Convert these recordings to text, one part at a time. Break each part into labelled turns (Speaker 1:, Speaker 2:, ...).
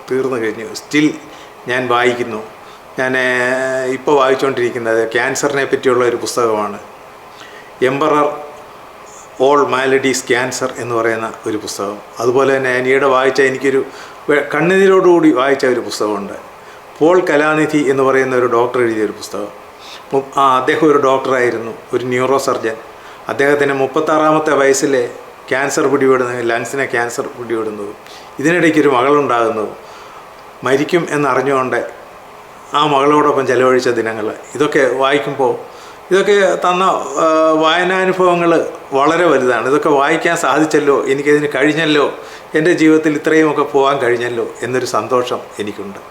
Speaker 1: തീർന്നു കഴിഞ്ഞു. സ്റ്റിൽ ഞാൻ വായിക്കുന്നു. ഞാൻ ഇപ്പോൾ വായിച്ചുകൊണ്ടിരിക്കുന്നത് ക്യാൻസറിനെ പറ്റിയുള്ള ഒരു പുസ്തകമാണ്. എംപറർ ഓൾ മാലഡീസ് ക്യാൻസർ എന്ന് പറയുന്ന ഒരു പുസ്തകം. അതുപോലെ തന്നെ ഈയിടെ വായിച്ച എനിക്കൊരു കണ്ണുനീരോടുകൂടി വായിച്ച ഒരു പുസ്തകമുണ്ട്. പോൾ കലാനിധി എന്ന് പറയുന്ന ഒരു ഡോക്ടർ എഴുതിയൊരു പുസ്തകം. അദ്ദേഹം ഒരു ഡോക്ടറായിരുന്നു, ഒരു ന്യൂറോ സർജൻ. അദ്ദേഹത്തിന് 36-ാമത്തെ വയസ്സിലെ ക്യാൻസർ പിടിപെടുന്നതും ലങ്സിനെ ക്യാൻസർ പിടിപെടുന്നതും ഇതിനിടയ്ക്കൊരു മകളുണ്ടാകുന്നതും മരിക്കും എന്നറിഞ്ഞുകൊണ്ട് ആ മകളോടൊപ്പം ചെലവഴിച്ച ദിനങ്ങൾ, ഇതൊക്കെ വായിക്കുമ്പോൾ ഇതൊക്കെ തന്ന വായനാനുഭവങ്ങൾ വളരെ വലുതാണ്. ഇതൊക്കെ വായിക്കാൻ സാധിച്ചല്ലോ, എനിക്കതിന് കഴിഞ്ഞല്ലോ, എൻ്റെ ജീവിതത്തിൽ ഇത്രയുമൊക്കെ പോകാൻ കഴിഞ്ഞല്ലോ എന്നൊരു സന്തോഷം എനിക്കുണ്ട്.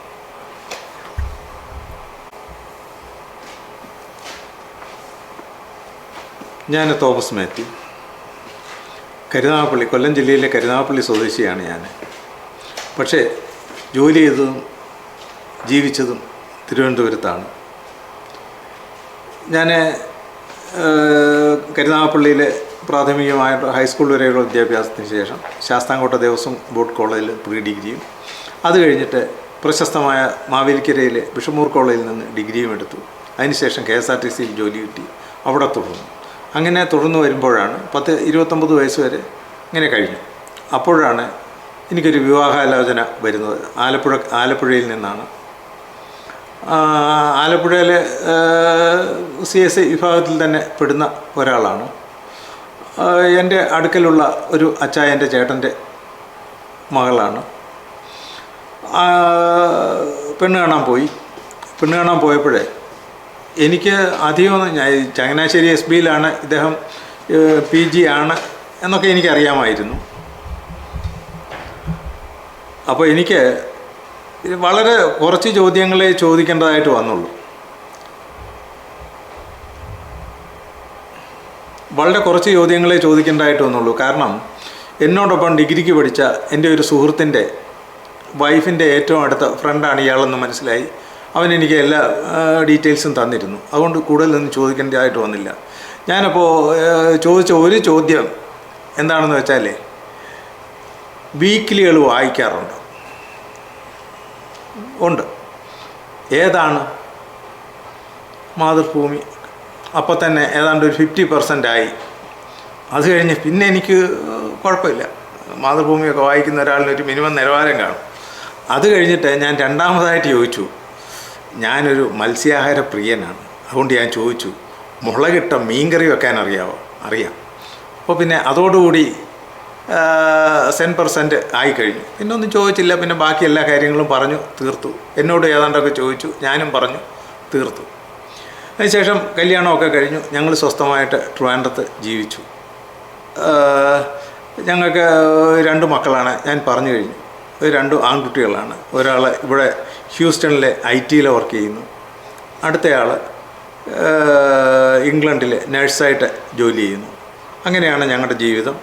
Speaker 1: ഞാൻ തോമസ് മാത്യു, കരുനാഗപ്പള്ളി, കൊല്ലം ജില്ലയിലെ കരുനാഗപ്പള്ളി സ്വദേശിയാണ് ഞാൻ. പക്ഷേ ജോലി ചെയ്തതും ജീവിച്ചതും തിരുവനന്തപുരത്താണ്. ഞാൻ കരുനാഗപ്പള്ളിയിലെ പ്രാഥമികമായ ഹൈസ്കൂൾ വരെയുള്ള വിദ്യാഭ്യാസത്തിന് ശേഷം ശാസ്താംകോട്ട ദേവസ്വം ബോർഡ് കോളേജിൽ പ്രീ ഡിഗ്രിയും, അത് കഴിഞ്ഞിട്ട് പ്രശസ്തമായ മാവേലിക്കരയിലെ ബിഷമൂർ കോളേജിൽ നിന്ന് ഡിഗ്രിയും എടുത്തു. അതിനുശേഷം KSRTCയിൽ ജോലി കിട്ടി, അവിടെ തുടർന്നു. അങ്ങനെ തുടർന്ന് വരുമ്പോഴാണ് 29 വയസ്സ് വരെ ഇങ്ങനെ കഴിഞ്ഞു. അപ്പോഴാണ് എനിക്കൊരു വിവാഹാലോചന വരുന്നത്. ആലപ്പുഴയിൽ നിന്നാണ്. ആലപ്പുഴയിലെ CSI വിഭാഗത്തിൽ തന്നെ പെടുന്ന ഒരാളാണ്. എൻ്റെ അടുക്കലുള്ള ഒരു അച്ചായൻ്റെ ചേട്ടൻ്റെ മകളാണ്. പെണ്ണ് കാണാൻ പോയപ്പോഴേ എനിക്ക് അധികം ചങ്ങനാശ്ശേരി SBയിലാണ് ഇദ്ദേഹം PG ആണ് എന്നൊക്കെ എനിക്കറിയാമായിരുന്നു. അപ്പോൾ എനിക്ക് വളരെ കുറച്ച് ചോദ്യങ്ങളെ ചോദിക്കേണ്ടതായിട്ട് വന്നുള്ളൂ. കാരണം എന്നോടൊപ്പം ഡിഗ്രിക്ക് പഠിച്ച എൻ്റെ ഒരു സുഹൃത്തിൻ്റെ വൈഫിൻ്റെ ഏറ്റവും അടുത്ത ഫ്രണ്ടാണ് ഇയാളെന്ന് മനസ്സിലായി. അവനെനിക്ക് എല്ലാ ഡീറ്റെയിൽസും തന്നിരുന്നു. അതുകൊണ്ട് കൂടുതലൊന്നും ചോദിക്കേണ്ടതായിട്ട് വന്നില്ല. ഞാനപ്പോൾ ചോദിച്ച ഒരു ചോദ്യം എന്താണെന്ന് വെച്ചാൽ, വീക്കിലികൾ വായിക്കാറുണ്ട്? ഉണ്ട്. ഏതാണ്? മാതൃഭൂമി. അപ്പോൾ തന്നെ ഏതാണ്ട് ഒരു 50% ആയി. അത് കഴിഞ്ഞ് പിന്നെ എനിക്ക് കുഴപ്പമില്ല, മാതൃഭൂമിയൊക്കെ വായിക്കുന്ന ഒരാളിനൊരു മിനിമം നിലവാരം കാണും. അത് കഴിഞ്ഞിട്ട് ഞാൻ രണ്ടാമതായിട്ട് ചോദിച്ചു, ഞാനൊരു മത്സ്യാഹാര പ്രിയനാണ്, അതുകൊണ്ട് ഞാൻ ചോദിച്ചു, മുളകിട്ട മീൻകറി വെക്കാൻ അറിയാമോ? അറിയാം. അപ്പോൾ പിന്നെ അതോടുകൂടി 100% ആയിക്കഴിഞ്ഞു. പിന്നെ ഒന്നും ചോദിച്ചില്ല. പിന്നെ ബാക്കി എല്ലാ കാര്യങ്ങളും പറഞ്ഞു തീർത്തു. എന്നോട് ഏതാണ്ടൊക്കെ ചോദിച്ചു, ഞാനും പറഞ്ഞു തീർത്തു. അതിനുശേഷം കല്യാണമൊക്കെ കഴിഞ്ഞു. ഞങ്ങൾ സ്വസ്ഥമായിട്ട് ട്രിവാൻഡ്രത്ത് ജീവിച്ചു. ഞങ്ങൾക്ക് 2 മക്കളാണ്, ഞാൻ പറഞ്ഞു കഴിഞ്ഞു. 2 ആൺകുട്ടികളാണ്. ഒരാൾ ഇവിടെ ഹ്യൂസ്റ്റണിലെ IT വർക്ക് ചെയ്യുന്നു. അടുത്തയാൾ ഇംഗ്ലണ്ടിൽ നഴ്സായിട്ട് ജോലി ചെയ്യുന്നു. അങ്ങനെയാണ് ഞങ്ങളുടെ ജീവിതം.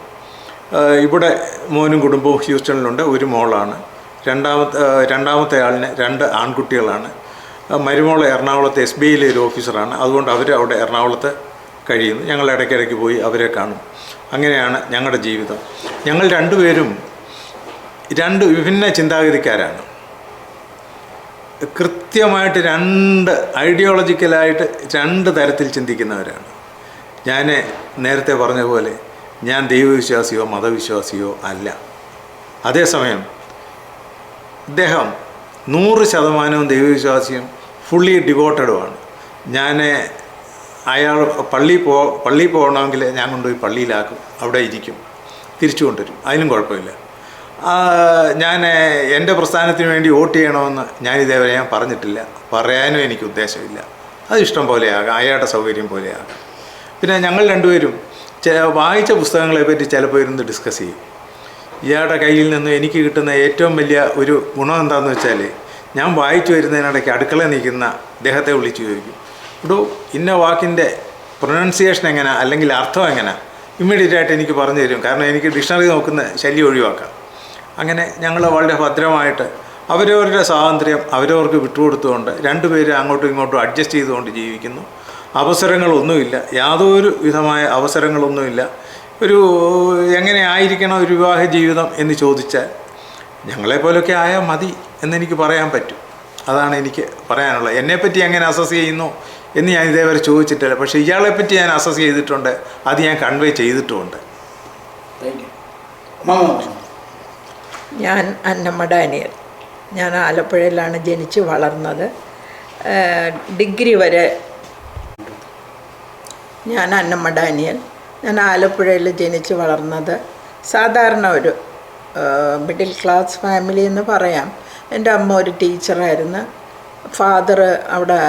Speaker 1: ഇവിടെ മോനും കുടുംബവും ഹ്യൂസ്റ്റണിലുണ്ട്. ഒരു മോളാണ്. രണ്ടാമത്തെ ആളിന് 2 ആൺകുട്ടികളാണ്. മരുമോൾ എറണാകുളത്ത് SBയിലെ ഒരു ഓഫീസറാണ്. അതുകൊണ്ട് അവർ അവിടെ എറണാകുളത്ത് കഴിയുന്നു. ഞങ്ങൾ ഇടയ്ക്കിടയ്ക്ക് പോയി അവരെ കാണും. അങ്ങനെയാണ് ഞങ്ങളുടെ ജീവിതം. ഞങ്ങൾ രണ്ടുപേരും 2 വിഭിന്ന ചിന്താഗതിക്കാരാണ്. കൃത്യമായിട്ട് 2 ഐഡിയോളജിക്കലായിട്ട് 2 തരത്തിൽ ചിന്തിക്കുന്നവരാണ്. ഞാൻ നേരത്തെ പറഞ്ഞ പോലെ ഞാൻ ദൈവവിശ്വാസിയോ മതവിശ്വാസിയോ അല്ല. അതേസമയം ഇദ്ദേഹം 100% ദൈവവിശ്വാസിയും ഫുള്ളി ഡിവോട്ടഡുമാണ്. ഞാൻ അയാൾ പള്ളിയിൽ പോകണമെങ്കിൽ ഞാൻ കൊണ്ടുപോയി പള്ളിയിലാക്കും, അവിടെ ഇരിക്കും, തിരിച്ചു കൊണ്ടുവരും, അതിനും കുഴപ്പമില്ല. ഞാൻ എൻ്റെ പ്രസ്ഥാനത്തിന് വേണ്ടി വോട്ട് ചെയ്യണമെന്ന് ഞാനിതേവരെ ഞാൻ പറഞ്ഞിട്ടില്ല, പറയാനും എനിക്ക് ഉദ്ദേശമില്ല. അത് ഇഷ്ടം പോലെയാകാം, അയാളുടെ സൗകര്യം പോലെയാകാം. പിന്നെ ഞങ്ങൾ രണ്ടുപേരും വായിച്ച പുസ്തകങ്ങളെ പറ്റി ചിലപ്പോൾ ഇരുന്ന് ഡിസ്കസ് ചെയ്യും. ഇയാളുടെ കയ്യിൽ നിന്ന് എനിക്ക് കിട്ടുന്ന ഏറ്റവും വലിയ ഒരു ഗുണം എന്താണെന്ന് വെച്ചാൽ, ഞാൻ വായിച്ചു വരുന്നതിനിടയ്ക്ക് അടുക്കളയിൽ നിൽക്കുന്ന അദ്ദേഹത്തെ വിളിച്ച് ചോദിക്കും, ഇവിടെ ഇന്ന വാക്കിൻ്റെ പ്രൊനൗൺസിയേഷൻ എങ്ങനെ, അല്ലെങ്കിൽ അർത്ഥം എങ്ങനെ, ഇമ്മീഡിയറ്റായിട്ട് എനിക്ക് പറഞ്ഞു തരും. കാരണം എനിക്ക് ഡിക്ഷണറി നോക്കുന്ന ശല്യം ഒഴിവാക്കാം. അങ്ങനെ ഞങ്ങൾ വളരെ ഭദ്രമായിട്ട് അവരവരുടെ സ്വാതന്ത്ര്യം അവരവർക്ക് വിട്ടുകൊടുത്തുകൊണ്ട് 2 പേര് അങ്ങോട്ടും ഇങ്ങോട്ടും അഡ്ജസ്റ്റ് ചെയ്തുകൊണ്ട് ജീവിക്കുന്നു. അവസരങ്ങളൊന്നുമില്ല, യാതൊരു വിധമായ അവസരങ്ങളൊന്നുമില്ല. ഒരു എങ്ങനെ ആയിരിക്കണം ഒരു വിവാഹ ജീവിതം എന്ന് ചോദിച്ചാൽ, ഞങ്ങളെപ്പോലൊക്കെ ആയാൽ മതി എന്നെനിക്ക് പറയാൻ പറ്റും. അതാണ് എനിക്ക് പറയാനുള്ളത്. എന്നെപ്പറ്റി എങ്ങനെ അസസ് ചെയ്യുന്നു എന്ന് ഞാൻ ഇതേവരെ ചോദിച്ചിട്ടില്ല. പക്ഷേ ഇയാളെപ്പറ്റി ഞാൻ അസസ് ചെയ്തിട്ടുണ്ട്, അത് ഞാൻ കൺവേ ചെയ്തിട്ടുമുണ്ട്.
Speaker 2: ഞാൻ അന്നമ്മ ഡാനിയൽ. ഞാൻ ആലപ്പുഴയിലാണ് ജനിച്ച് വളർന്നത്. ഡിഗ്രി വരെ ഞാൻ അന്നമ്മ ഡാനിയൽ. ഞാൻ ആലപ്പുഴയിൽ ജനിച്ച് വളർന്നത് സാധാരണ ഒരു മിഡിൽ ക്ലാസ് ഫാമിലി എന്ന് പറയാം. എൻ്റെ അമ്മ ഒരു ടീച്ചറായിരുന്നു. ഫാദർ അവിടെ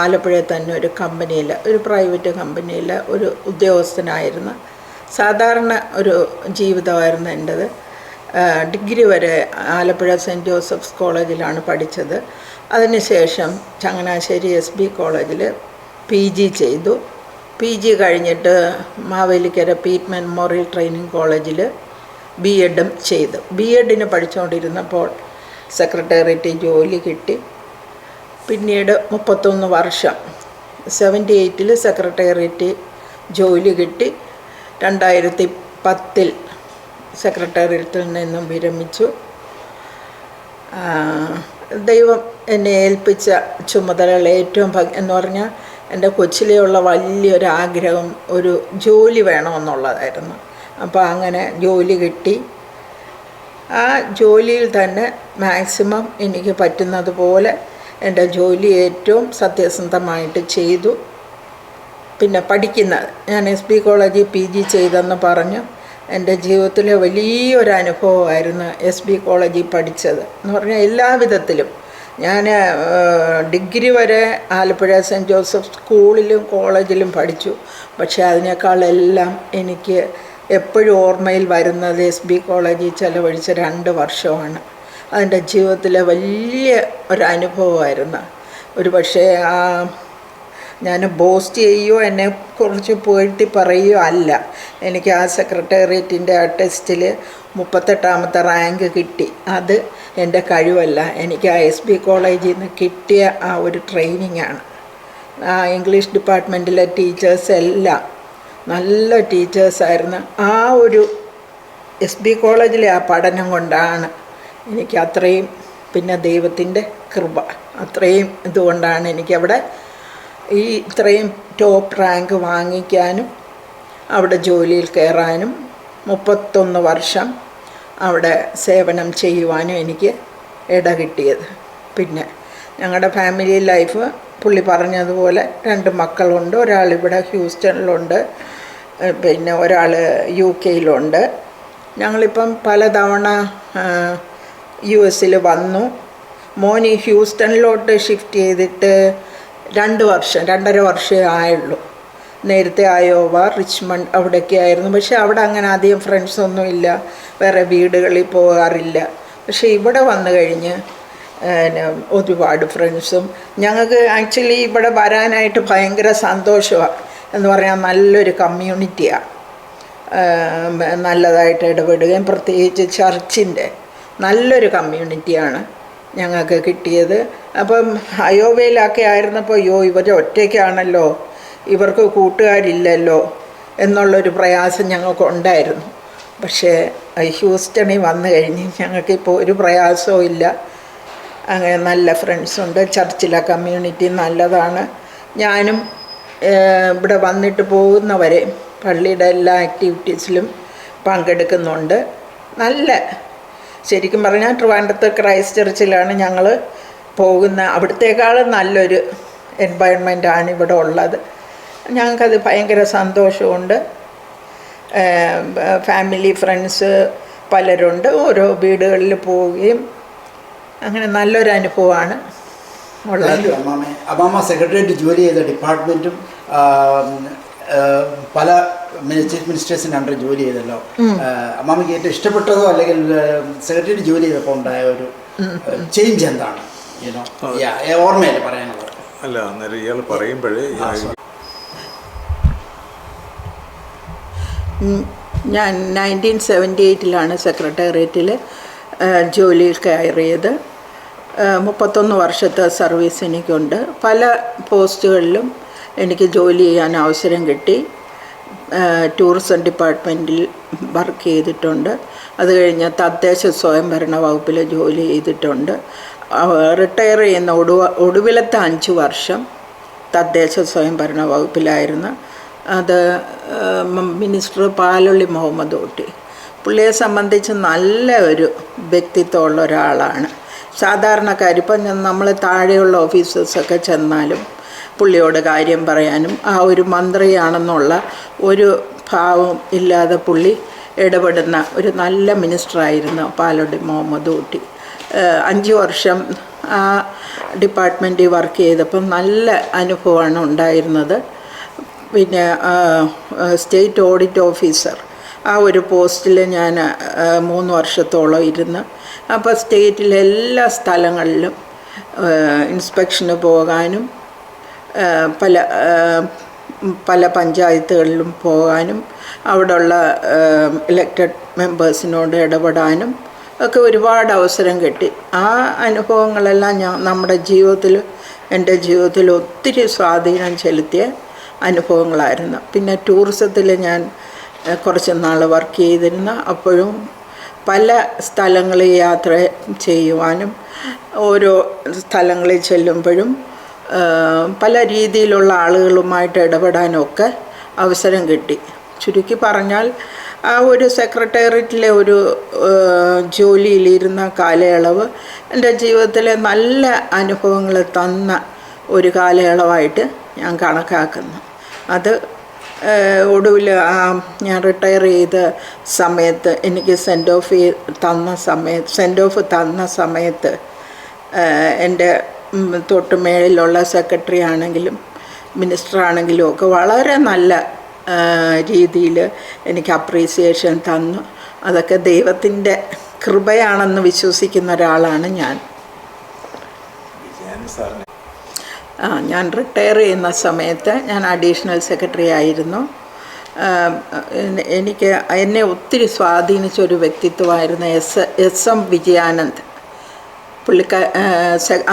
Speaker 2: ആലപ്പുഴയിൽ തന്നെ ഒരു കമ്പനിയിൽ, ഒരു പ്രൈവറ്റ് കമ്പനിയിൽ ഒരു ഉദ്യോഗസ്ഥനായിരുന്നു. സാധാരണ ഒരു ജീവിതമായിരുന്നു എൻ്റേത്. ഡിഗ്രി വരെ ആലപ്പുഴ സെൻറ്റ് ജോസഫ്സ് കോളേജിലാണ് പഠിച്ചത്. അതിനുശേഷം ചങ്ങനാശ്ശേരി SB കോളേജിൽ PG ചെയ്തു. PG കഴിഞ്ഞിട്ട് മാവേലിക്കര പീറ്റ് മെമ്മോറിയൽ ട്രെയിനിങ് കോളേജിൽ B.Edും ചെയ്തു. B.Edന് പഠിച്ചുകൊണ്ടിരുന്നപ്പോൾ സെക്രട്ടേറിയറ്റ് ജോലി കിട്ടി. പിന്നീട് 31 വർഷം 78 സെക്രട്ടേറിയറ്റ് ജോലി കിട്ടി. 2010 സെക്രട്ടേറിയറ്റിൽ നിന്നും വിരമിച്ചു. ദൈവം എന്നെ ഏൽപ്പിച്ച ചുമതലകൾ ഏറ്റവും എന്ന് പറഞ്ഞാൽ എൻ്റെ കൊച്ചിലെയുള്ള വലിയൊരു ആഗ്രഹം ഒരു ജോലി വേണമെന്നുള്ളതായിരുന്നു. അപ്പോൾ അങ്ങനെ ജോലി കിട്ടി. ആ ജോലിയിൽ തന്നെ മാക്സിമം എനിക്ക് പറ്റുന്നത് പോലെ എൻ്റെ ജോലി ഏറ്റവും സത്യസന്ധമായിട്ട് ചെയ്തു. പിന്നെ പഠിക്കുന്നത്, ഞാൻ SB കോളേജിൽ PG ചെയ്തെന്ന് പറഞ്ഞു. എൻ്റെ ജീവിതത്തിലെ വലിയൊരു അനുഭവമായിരുന്നു SB കോളേജിൽ പഠിച്ചത് എന്ന് പറഞ്ഞാൽ എല്ലാ വിധത്തിലും. ഞാൻ ഡിഗ്രി വരെ ആലപ്പുഴ സെൻറ്റ് ജോസഫ് സ്കൂളിലും കോളേജിലും പഠിച്ചു. പക്ഷേ അതിനേക്കാളെല്ലാം എനിക്ക് എപ്പോഴും ഓർമ്മയിൽ വരുന്നത് SB കോളേജിൽ ചിലവഴിച്ച 2 വർഷമാണ്. അതെൻ്റെ ജീവിതത്തിലെ വലിയ ഒരു അനുഭവമായിരുന്നു. ഒരു പക്ഷേ ഞാൻ ബോസ്റ്റ് ചെയ്യുകയോ എന്നെക്കുറിച്ച് പുകഴ്ത്തി പറയുകയോ അല്ല. എനിക്ക് ആ സെക്രട്ടേറിയറ്റിൻ്റെ ആ ടെസ്റ്റിൽ 38ാമത്തെ റാങ്ക് കിട്ടി. അത് എൻ്റെ കഴിവല്ല, എനിക്ക് ആ SB കോളേജിൽ നിന്ന് കിട്ടിയ ആ ഒരു ട്രെയിനിങ്ങാണ്. ആ ഇംഗ്ലീഷ് ഡിപ്പാർട്ട്മെൻറ്റിലെ ടീച്ചേഴ്സ് എല്ലാം നല്ല ടീച്ചേഴ്സായിരുന്നു. ആ ഒരു SB കോളേജിലെ ആ പഠനം കൊണ്ടാണ് എനിക്ക് അത്രയും, പിന്നെ ദൈവത്തിൻ്റെ കൃപ, അത്രയും ഇതുകൊണ്ടാണ് എനിക്കവിടെ ഈ ഇത്രയും ടോപ്പ് റാങ്ക് വാങ്ങിക്കാനും അവിടെ ജോലിയിൽ കയറാനും 31 വർഷം അവിടെ സേവനം ചെയ്യുവാനും എനിക്ക് ഇട കിട്ടിയത്. പിന്നെ ഞങ്ങളുടെ ഫാമിലി ലൈഫ് പുള്ളി പറഞ്ഞതുപോലെ 2 മക്കളുണ്ട്. ഒരാൾ ഇവിടെ ഹ്യൂസ്റ്റണിലുണ്ട്, പിന്നെ ഒരാൾ UK ഞങ്ങളിപ്പം പലതവണ US വന്നു. മോന് ഹ്യൂസ്റ്റണിലോട്ട് ഷിഫ്റ്റ് ചെയ്തിട്ട് 2.5 വർഷമേ ആയുള്ളൂ. നേരത്തെ അയോവ, റിച്ച്മണ്ട് അവിടെയൊക്കെ ആയിരുന്നു. പക്ഷേ അവിടെ അങ്ങനെ അധികം ഫ്രണ്ട്സൊന്നുമില്ല, വേറെ വീടുകളിൽ പോകാറില്ല. പക്ഷേ ഇവിടെ വന്നു കഴിഞ്ഞ് ഒരുപാട് ഫ്രണ്ട്സും ഞങ്ങൾക്ക് ആക്ച്വലി ഇവിടെ വരാനായിട്ട് ഭയങ്കര സന്തോഷമാണ്. എന്ന് പറഞ്ഞാൽ നല്ലൊരു കമ്മ്യൂണിറ്റിയാണ്, നല്ലതായിട്ട് ഇടപെടുകയും പ്രത്യേകിച്ച് ചർച്ചിൻ്റെ നല്ലൊരു കമ്മ്യൂണിറ്റിയാണ് ഞങ്ങൾക്ക് കിട്ടിയത്. അപ്പം അയോവയിലൊക്കെ ആയിരുന്നപ്പോൾ ഇവർ ഒറ്റയ്ക്കാണല്ലോ, ഇവർക്ക് കൂട്ടുകാരില്ലല്ലോ എന്നുള്ളൊരു പ്രയാസം ഞങ്ങൾക്കുണ്ടായിരുന്നു. പക്ഷേ ഹ്യൂസ്റ്റണിൽ വന്നു കഴിഞ്ഞ് ഞങ്ങൾക്കിപ്പോൾ ഒരു പ്രയാസവും ഇല്ല. അങ്ങനെ നല്ല ഫ്രണ്ട്സുണ്ട്. ചർച്ചിലെ കമ്മ്യൂണിറ്റി നല്ലതാണ്. ഞാനും ഇവിടെ വന്നിട്ട് പോകുന്നവരെ പള്ളിയുടെ എല്ലാ ആക്ടിവിറ്റീസിലും പങ്കെടുക്കുന്നുണ്ട്. നല്ല, ശരിക്കും പറഞ്ഞാൽ ട്രിവാൻഡ്രത്ത് ക്രൈസ്റ്റ് ചർച്ചിലാണ് ഞങ്ങൾ പോകുന്ന. അവിടത്തേക്കാളും നല്ലൊരു എൻവയൺമെൻറ്റാണ് ഇവിടെ ഉള്ളത്. ഞങ്ങൾക്കത് ഭയങ്കര സന്തോഷമുണ്ട്. ഫാമിലി ഫ്രണ്ട്സ് പലരുണ്ട്. ഓരോ വീടുകളിൽ പോവുകയും അങ്ങനെ നല്ലൊരു അനുഭവമാണ് ഉള്ളത്.
Speaker 3: അമ്മാമ സെക്രട്ടേറിയറ്റ് ജോലി ചെയ്ത ഡിപ്പാർട്ട്മെൻറ്റും പല ചീഫ് മിനിസ്റ്റേഴ്സിൻ്റെ അണ്ടർ ജോലി ചെയ്തല്ലോ. അമ്മാമയ്ക്ക് ഏറ്റവും ഇഷ്ടപ്പെട്ടതോ അല്ലെങ്കിൽ സെക്രട്ടേറിയറ്റ് ജോലി ചെയ്തപ്പോൾ ഉണ്ടായ ഒരു ചേഞ്ച് എന്താണ് ഓർമ്മയിൽ പറയാനുള്ളത്?
Speaker 1: അല്ല, അന്നേരം ഇയാൾ പറയുമ്പോഴേ
Speaker 2: ഞാൻ 1978 സെക്രട്ടേറിയറ്റിൽ ജോലിയിൽ കയറിയത്. 31 വർഷത്തെ സർവീസ് എനിക്കുണ്ട്. പല പോസ്റ്റുകളിലും എനിക്ക് ജോലി ചെയ്യാൻ അവസരം കിട്ടി. ടൂറിസം ഡിപ്പാർട്ട്മെൻറ്റിൽ വർക്ക് ചെയ്തിട്ടുണ്ട്. അത് കഴിഞ്ഞ് തദ്ദേശ സ്വയംഭരണ വകുപ്പിൽ ജോലി ചെയ്തിട്ടുണ്ട്. റിട്ടയർ ചെയ്യുന്ന ഒടുവിലത്തെ 5 വർഷം തദ്ദേശ സ്വയംഭരണ വകുപ്പിലായിരുന്നു. അത് മിനിസ്റ്റർ പാലൊളി മുഹമ്മദ് കുട്ടി. പുള്ളിയെ സംബന്ധിച്ച് നല്ല ഒരു വ്യക്തിത്വമുള്ള ഒരാളാണ്. സാധാരണക്കാർ ഇപ്പം നമ്മൾ താഴെയുള്ള ഓഫീസേഴ്സൊക്കെ ചെന്നാലും പുള്ളിയോട് കാര്യം പറയാനും ആ ഒരു മന്ത്രിയാണെന്നുള്ള ഒരു ഭാവം ഇല്ലാതെ പുള്ളി ഇടപെടുന്ന ഒരു നല്ല മിനിസ്റ്ററായിരുന്നു പാലൊളി മുഹമ്മദ് കുട്ടി. 5 വർഷം ആ ഡിപ്പാർട്ട്മെൻറ്റിൽ വർക്ക് ചെയ്തപ്പം നല്ല അനുഭവമാണ് ഉണ്ടായിരുന്നത്. പിന്നെ സ്റ്റേറ്റ് ഓഡിറ്റ് ഓഫീസർ ആ ഒരു പോസ്റ്റിൽ ഞാൻ 3 വർഷത്തോളം ഇരുന്ന്. അപ്പോൾ സ്റ്റേറ്റിലെ എല്ലാ സ്ഥലങ്ങളിലും ഇൻസ്പെക്ഷന് പോകാനും പല പഞ്ചായത്തുകളിലും പോകാനും അവിടെയുള്ള ഇലക്റ്റഡ് മെമ്പേഴ്സിനോട് ഇടപെടാനും ഒക്കെ ഒരുപാട് അവസരം കിട്ടി. ആ അനുഭവങ്ങളെല്ലാം നമ്മുടെ ജീവിതത്തിൽ, എൻ്റെ ജീവിതത്തിൽ ഒത്തിരി സ്വാധീനം ചെലുത്തിയ അനുഭവങ്ങളായിരുന്നു. പിന്നെ ടൂറിസത്തിൽ ഞാൻ കുറച്ച് നാൾ വർക്ക് ചെയ്തിരുന്നു. അപ്പോഴും പല സ്ഥലങ്ങളിൽ യാത്ര ചെയ്യുവാനും ഓരോ സ്ഥലങ്ങളിൽ ചെല്ലുമ്പോഴും പല രീതിയിലുള്ള ആളുകളുമായിട്ട് ഇടപെടാനൊക്കെ അവസരം കിട്ടി. ചുരുക്കി പറഞ്ഞാൽ ആ ഒരു സെക്രട്ടേറിയറ്റിലെ ഒരു ജോലിയിലിരുന്ന കാലയളവ് എൻ്റെ ജീവിതത്തിലെ നല്ല അനുഭവങ്ങൾ തന്ന ഒരു കാലയളവായിട്ട് ഞാൻ കണക്കാക്കുന്നു. അത് ഒടുവിൽ ഞാൻ റിട്ടയർ ചെയ്ത സമയത്ത് എനിക്ക് സെൻഡ് ഓഫ് തന്ന സമയത്ത് എൻ്റെ തൊട്ട് മേളിലുള്ള സെക്രട്ടറി ആണെങ്കിലും മിനിസ്റ്റർ ആണെങ്കിലും ഒക്കെ വളരെ നല്ല രീതിയിൽ എനിക്ക് അപ്രീസിയേഷൻ തന്നു. അതൊക്കെ ദൈവത്തിൻ്റെ കൃപയാണെന്ന് വിശ്വസിക്കുന്ന ഒരാളാണ് ഞാൻ. ഞാൻ റിട്ടയർ ചെയ്യുന്ന സമയത്ത് ഞാൻ അഡീഷണൽ സെക്രട്ടറി ആയിരുന്നു. എന്നെ ഒത്തിരി സ്വാധീനിച്ചൊരു വ്യക്തിത്വമായിരുന്നു എസ്.എം. വിജയാനന്ദ്.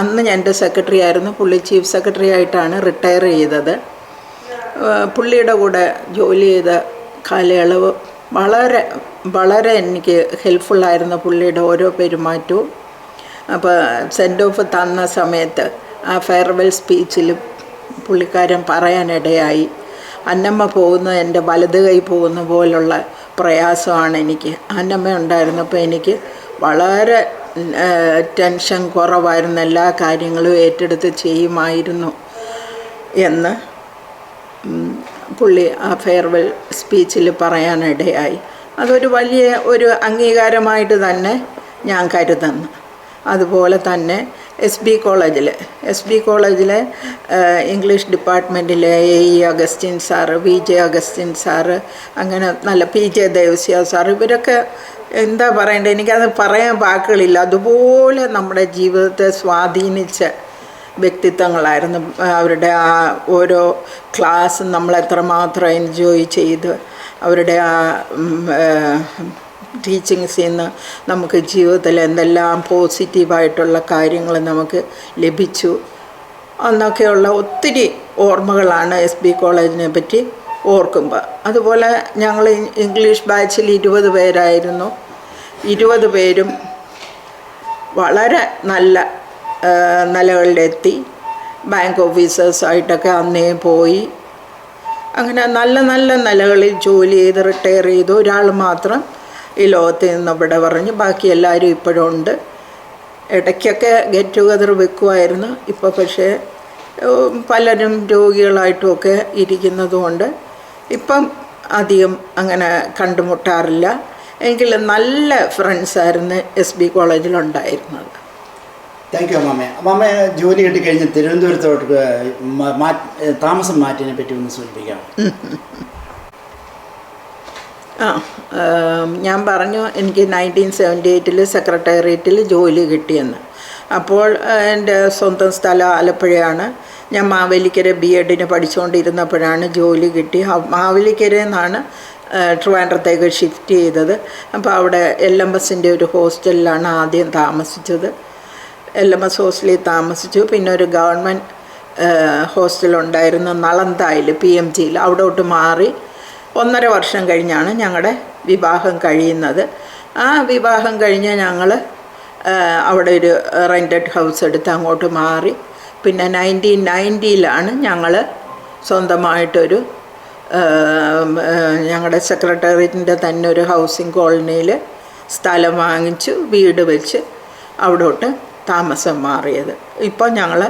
Speaker 2: അന്ന് ഞാൻ എൻ്റെ സെക്രട്ടറി ആയിരുന്നു. പുള്ളി ചീഫ് സെക്രട്ടറി ആയിട്ടാണ് റിട്ടയർ ചെയ്തത്. പുള്ളിയുടെ കൂടെ ജോലി ചെയ്ത കാലയളവ് വളരെ വളരെ എനിക്ക് ഹെൽപ്ഫുള്ളായിരുന്നു പുള്ളിയുടെ ഓരോ പെരുമാറ്റവും. അപ്പോൾ സെൻഡ് ഓഫ് തന്ന സമയത്ത് ആ ഫെയർവെൽ സ്പീച്ചിൽ പുള്ളിക്കാരൻ പറയാനിടയായി, അന്നമ്മ പോകുന്നത് എൻ്റെ വലത് കൈ പോകുന്ന പോലുള്ള പ്രയാസമാണ് എനിക്ക്. അന്നമ്മ ഉണ്ടായിരുന്നപ്പോൾ എനിക്ക് വളരെ ടെൻഷൻ കുറവായിരുന്നു, എല്ലാ കാര്യങ്ങളും ഏറ്റെടുത്ത് ചെയ്യുമായിരുന്നു എന്ന് പുള്ളി ആ ഫെയർവെൽ സ്പീച്ചിൽ പറയാനിടയായി. അതൊരു വലിയ ഒരു അംഗീകാരമായിട്ട് തന്നെ ഞാൻ കരുതുന്നു. അതുപോലെ തന്നെ എസ് ബി കോളേജിലെ ഇംഗ്ലീഷ് ഡിപ്പാർട്ട്മെൻറ്റിലെ AE Augustine sir, VJ Augustine sir, അങ്ങനെ നല്ല PJ ദേവസ്യ സാർ, ഇവരൊക്കെ എന്താ പറയണ്ടേ, എനിക്കത് പറയാൻ വാക്കുകളില്ല. അതുപോലെ നമ്മുടെ ജീവിതത്തെ സ്വാധീനിച്ച വ്യക്തിത്വങ്ങളായിരുന്നു. അവരുടെ ആ ഓരോ ക്ലാസ്സും നമ്മൾ എത്രമാത്രം എൻജോയ് ചെയ്ത്, അവരുടെ ആ ടീച്ചിങ്സിൽ നിന്ന് നമുക്ക് ജീവിതത്തിൽ എന്തെല്ലാം പോസിറ്റീവായിട്ടുള്ള കാര്യങ്ങൾ നമുക്ക് ലഭിച്ചു എന്നൊക്കെയുള്ള ഒത്തിരി ഓർമ്മകളാണ് SB കോളേജിനെ പറ്റി ഓർക്കുമ്പോൾ. അതുപോലെ ഞങ്ങൾ ഇംഗ്ലീഷ് ബാച്ചിൽ 20 പേരായിരുന്നു. 20 പേരും വളരെ നല്ല നിലകളിലെത്തി. ബാങ്ക് ഓഫീസേഴ്സായിട്ടൊക്കെ അന്നേ പോയി. അങ്ങനെ നല്ല നല്ല നിലകളിൽ ജോലി ചെയ്ത് റിട്ടയർ ചെയ്തു. ഒരാൾ മാത്രം ഈ ലോകത്ത് നിന്ന് ഇവിടെ പറഞ്ഞു, ബാക്കി എല്ലാവരും ഇപ്പോഴും ഉണ്ട്. ഇടയ്ക്കൊക്കെ ഗെറ്റ് ടുഗദർ വെക്കുമായിരുന്നു. ഇപ്പോൾ പക്ഷേ പലരും രോഗികളായിട്ടുമൊക്കെ ഇരിക്കുന്നതുകൊണ്ട് ഇപ്പം അധികം അങ്ങനെ കണ്ടുമുട്ടാറില്ല. എങ്കിലും നല്ല ഫ്രണ്ട്സായിരുന്നു SB കോളേജിലുണ്ടായിരുന്നത്.
Speaker 3: താങ്ക് യു അമ്മാമ്മ. അമ്മാമ്മ ജോലി കിട്ടിക്കഴിഞ്ഞ് തിരുവനന്തപുരത്തോട്ട് താമസം മാറ്റിയതിനെ പറ്റി ഒന്ന് സൂചിപ്പിക്കാം.
Speaker 2: ഞാൻ പറഞ്ഞു എനിക്ക് 1978 സെക്രട്ടേറിയറ്റിൽ ജോലി കിട്ടിയെന്ന്. അപ്പോൾ എൻ്റെ സ്വന്തം സ്ഥലം ആലപ്പുഴയാണ്. ഞാൻ മാവേലിക്കര BEd പഠിച്ചുകൊണ്ടിരുന്നപ്പോഴാണ് ജോലി കിട്ടി. മാവേലിക്കരയിൽ നിന്നാണ് ട്രിവാൻഡ്രത്തേക്ക് ഷിഫ്റ്റ് ചെയ്തത്. അപ്പോൾ അവിടെ LMSൻ്റെ ഒരു ഹോസ്റ്റലിലാണ് ആദ്യം താമസിച്ചത്. LMS ഹോസ്റ്റലിൽ താമസിച്ചു. പിന്നെ ഒരു ഗവൺമെൻറ് ഹോസ്റ്റലുണ്ടായിരുന്നു നളന്തായിൽ PMGയിൽ, അവിടോട്ട് മാറി 1.5 വർഷം കഴിഞ്ഞാണ് ഞങ്ങളുടെ വിവാഹം കഴിയുന്നത്. ആ വിവാഹം കഴിഞ്ഞ് ഞങ്ങൾ അവിടെ ഒരു റെൻറ്റഡ് ഹൗസ് എടുത്ത് അങ്ങോട്ട് മാറി. പിന്നെ 1990-ലാണ് ഞങ്ങൾ സ്വന്തമായിട്ടൊരു ഞങ്ങളുടെ സെക്രട്ടേറിയറ്റിൻ്റെ തന്നെ ഒരു ഹൗസിംഗ് കോളനിയിൽ സ്ഥലം വാങ്ങിച്ചു, വീട് വെച്ച് അവിടോട്ട് താമസം മാറിയത്. ഇപ്പോൾ ഞങ്ങൾ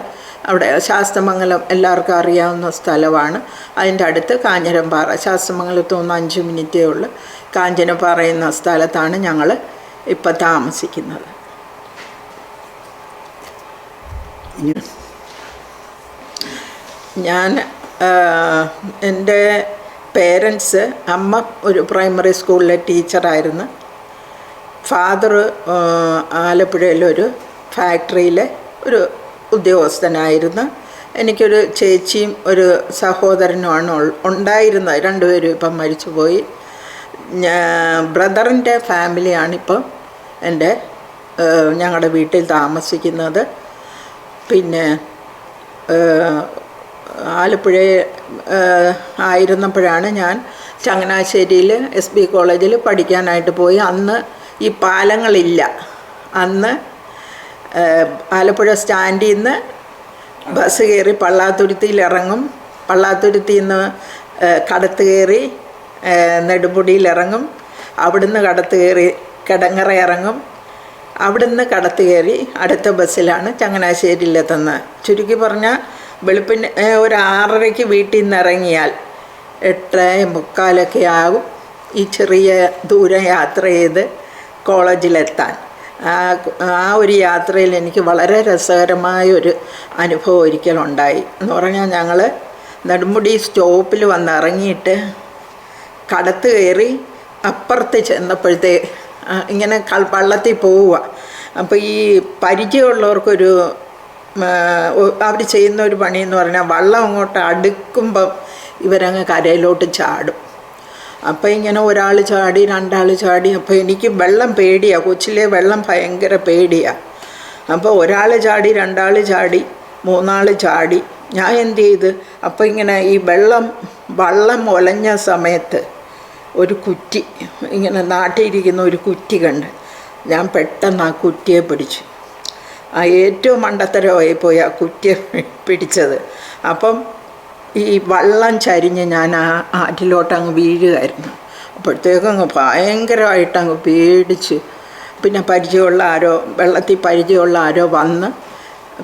Speaker 2: അവിടെ ശാസ്തമംഗലം എല്ലാവർക്കും അറിയാവുന്ന സ്ഥലമാണ്. അതിൻ്റെ അടുത്ത് കാഞ്ഞിരംപാറ, ശാസ്തമംഗലത്ത് നിന്ന് 5 മിനിറ്റേ ഉള്ളൂ. കാഞ്ഞിരംപാറ എന്ന സ്ഥലത്താണ് ഞങ്ങൾ ഇപ്പം താമസിക്കുന്നത്. ഞാൻ എൻ്റെ പേരൻസ്, അമ്മ ഒരു പ്രൈമറി സ്കൂളിലെ ടീച്ചറായിരുന്നു. ഫാദർ ആലപ്പുഴയിലൊരു ഫാക്ടറിയിലെ ഒരു ഉദ്യോഗസ്ഥനായിരുന്നു. എനിക്കൊരു ചേച്ചിയും ഒരു സഹോദരനുമാണ് ഉണ്ടായിരുന്നത്. 2 പേരും ഇപ്പം മരിച്ചുപോയി. ബ്രദറിൻ്റെ ഫാമിലിയാണിപ്പം ഞങ്ങളുടെ വീട്ടിൽ താമസിക്കുന്നത്. പിന്നെ ആലപ്പുഴ ആയിരുന്നപ്പോഴാണ് ഞാൻ ചങ്ങനാശ്ശേരിയിൽ SB കോളേജിൽ പഠിക്കാനായിട്ട് പോയി. അന്ന് ഈ പാലങ്ങളില്ല. അന്ന് ആലപ്പുഴ സ്റ്റാൻഡിൽ നിന്ന് ബസ് കയറി പള്ളാത്തുരുത്തിയിൽ ഇറങ്ങും. പള്ളാത്തുരുത്തിയിൽ നിന്ന് കടത്ത് കയറി നെടുമുടിയിൽ ഇറങ്ങും. അവിടുന്ന് കടത്ത് കയറി കിടങ്ങറ ഇറങ്ങും. അവിടുന്ന് കടത്ത് കയറി അടുത്ത ബസ്സിലാണ് ചങ്ങനാശ്ശേരിയിലെത്തുന്നത്. ചുരുക്കി പറഞ്ഞാൽ വെളുപ്പിന് ഒരു 6:30-ക്ക് വീട്ടിൽ നിന്ന് ഇറങ്ങിയാൽ 8:45 ആകും ഈ ചെറിയ ദൂരം യാത്ര ചെയ്ത് കോളേജിലെത്താൻ. ആ ഒരു യാത്രയിൽ എനിക്ക് വളരെ രസകരമായൊരു അനുഭവം ഒരിക്കലുണ്ടായി. എന്ന് പറഞ്ഞാൽ ഞങ്ങൾ നെടുമുടി സ്റ്റോപ്പിൽ വന്ന് ഇറങ്ങിയിട്ട് കടത്ത് കയറി അപ്പുറത്ത് ചെന്നപ്പോഴത്തേ ഇങ്ങനെ വള്ളത്തിൽ പോവുക. അപ്പോൾ ഈ പരിചയമുള്ളവർക്കൊരു അവർ ചെയ്യുന്ന ഒരു പണി എന്ന് പറഞ്ഞാൽ വള്ളം അങ്ങോട്ട് അടുക്കുമ്പം ഇവരങ്ങ് കരയിലോട്ട് ചാടും. അപ്പോൾ ഇങ്ങനെ ഒരാൾ ചാടി, 2 ആൾ ചാടി. അപ്പോൾ എനിക്ക് വെള്ളം പേടിയാണ്, കൊച്ചിലെ വെള്ളം ഭയങ്കര പേടിയാണ്. അപ്പോൾ ഒരാൾ ചാടി, 2 ആൾ ചാടി, 3 ആൾ ചാടി. ഞാൻ എന്ത് ചെയ്ത്, അപ്പോൾ ഇങ്ങനെ ഈ വള്ളം ഒലഞ്ഞ സമയത്ത് ഒരു കുറ്റി ഇങ്ങനെ നാട്ടിയിരിക്കുന്ന ഒരു കുറ്റി കണ്ട് ഞാൻ പെട്ടെന്ന് ആ കുറ്റിയെ പിടിച്ചു. ഏറ്റവും മണ്ടത്തരമായി പോയി ആ കുറ്റിയെ പിടിച്ചത്. അപ്പം ഈ വള്ളം ചരിഞ്ഞ് ഞാൻ ആറ്റിലോട്ടങ്ങ് വീഴുകയായിരുന്നു. അപ്പോഴത്തേക്കങ്ങ് ഭയങ്കരമായിട്ടങ്ങ് പേടിച്ച്. പിന്നെ വെള്ളത്തിൽ പരിചയമുള്ള ആരോ വന്ന്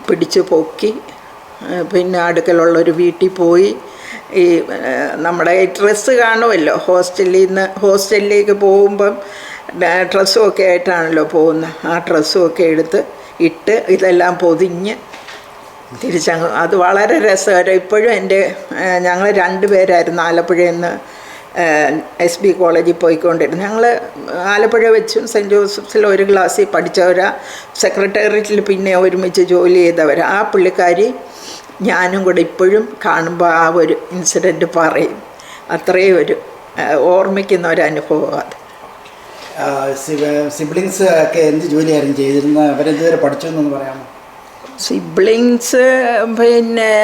Speaker 2: പിടിച്ച് പൊക്കി. പിന്നെ അടുക്കലുള്ളൊരു വീട്ടിൽ പോയി. ഈ നമ്മുടെ ഡ്രസ്സ് കാണുമല്ലോ, ഹോസ്റ്റലിലേക്ക് പോകുമ്പം ഡ്രസ്സും ഒക്കെ ആയിട്ടാണല്ലോ പോകുന്നത്. ആ ഡ്രസ്സും ഒക്കെ എടുത്ത് ഇട്ട് ഇതെല്ലാം പൊതിഞ്ഞ് തിരിച്ചങ്ങ്. അത് വളരെ രസകരം. ഇപ്പോഴും ഞങ്ങൾ 2 പേരായിരുന്നു ആലപ്പുഴയിൽ നിന്ന് SB കോളേജിൽ പോയിക്കൊണ്ടിരുന്നത്. ഞങ്ങൾ ആലപ്പുഴ വെച്ചും സെൻറ്റ് ജോസഫ്സിൽ ഒരു ക്ലാസ്സിൽ പഠിച്ചവരാ. സെക്രട്ടേറിയറ്റിൽ പിന്നെ ഒരുമിച്ച് ജോലി ചെയ്തവരാ. ആ പുള്ളിക്കാരി ഞാനും കൂടെ ഇപ്പോഴും കാണുമ്പോൾ ആ ഒരു ഇൻസിഡൻറ്റ് പറയും. അത്രയും ഒരു ഓർമ്മിക്കുന്ന ഒരു അനുഭവം അത്.
Speaker 3: സിബ്ലിങ്സ് ഒക്കെ എന്ത് ജോലിയായിരുന്നു ചെയ്തിരുന്നത്? അവരെന്തുവരെ പഠിച്ചു എന്നൊന്ന് പറയാമോ?
Speaker 2: സിബ്ലിങ്സ് പിന്നെ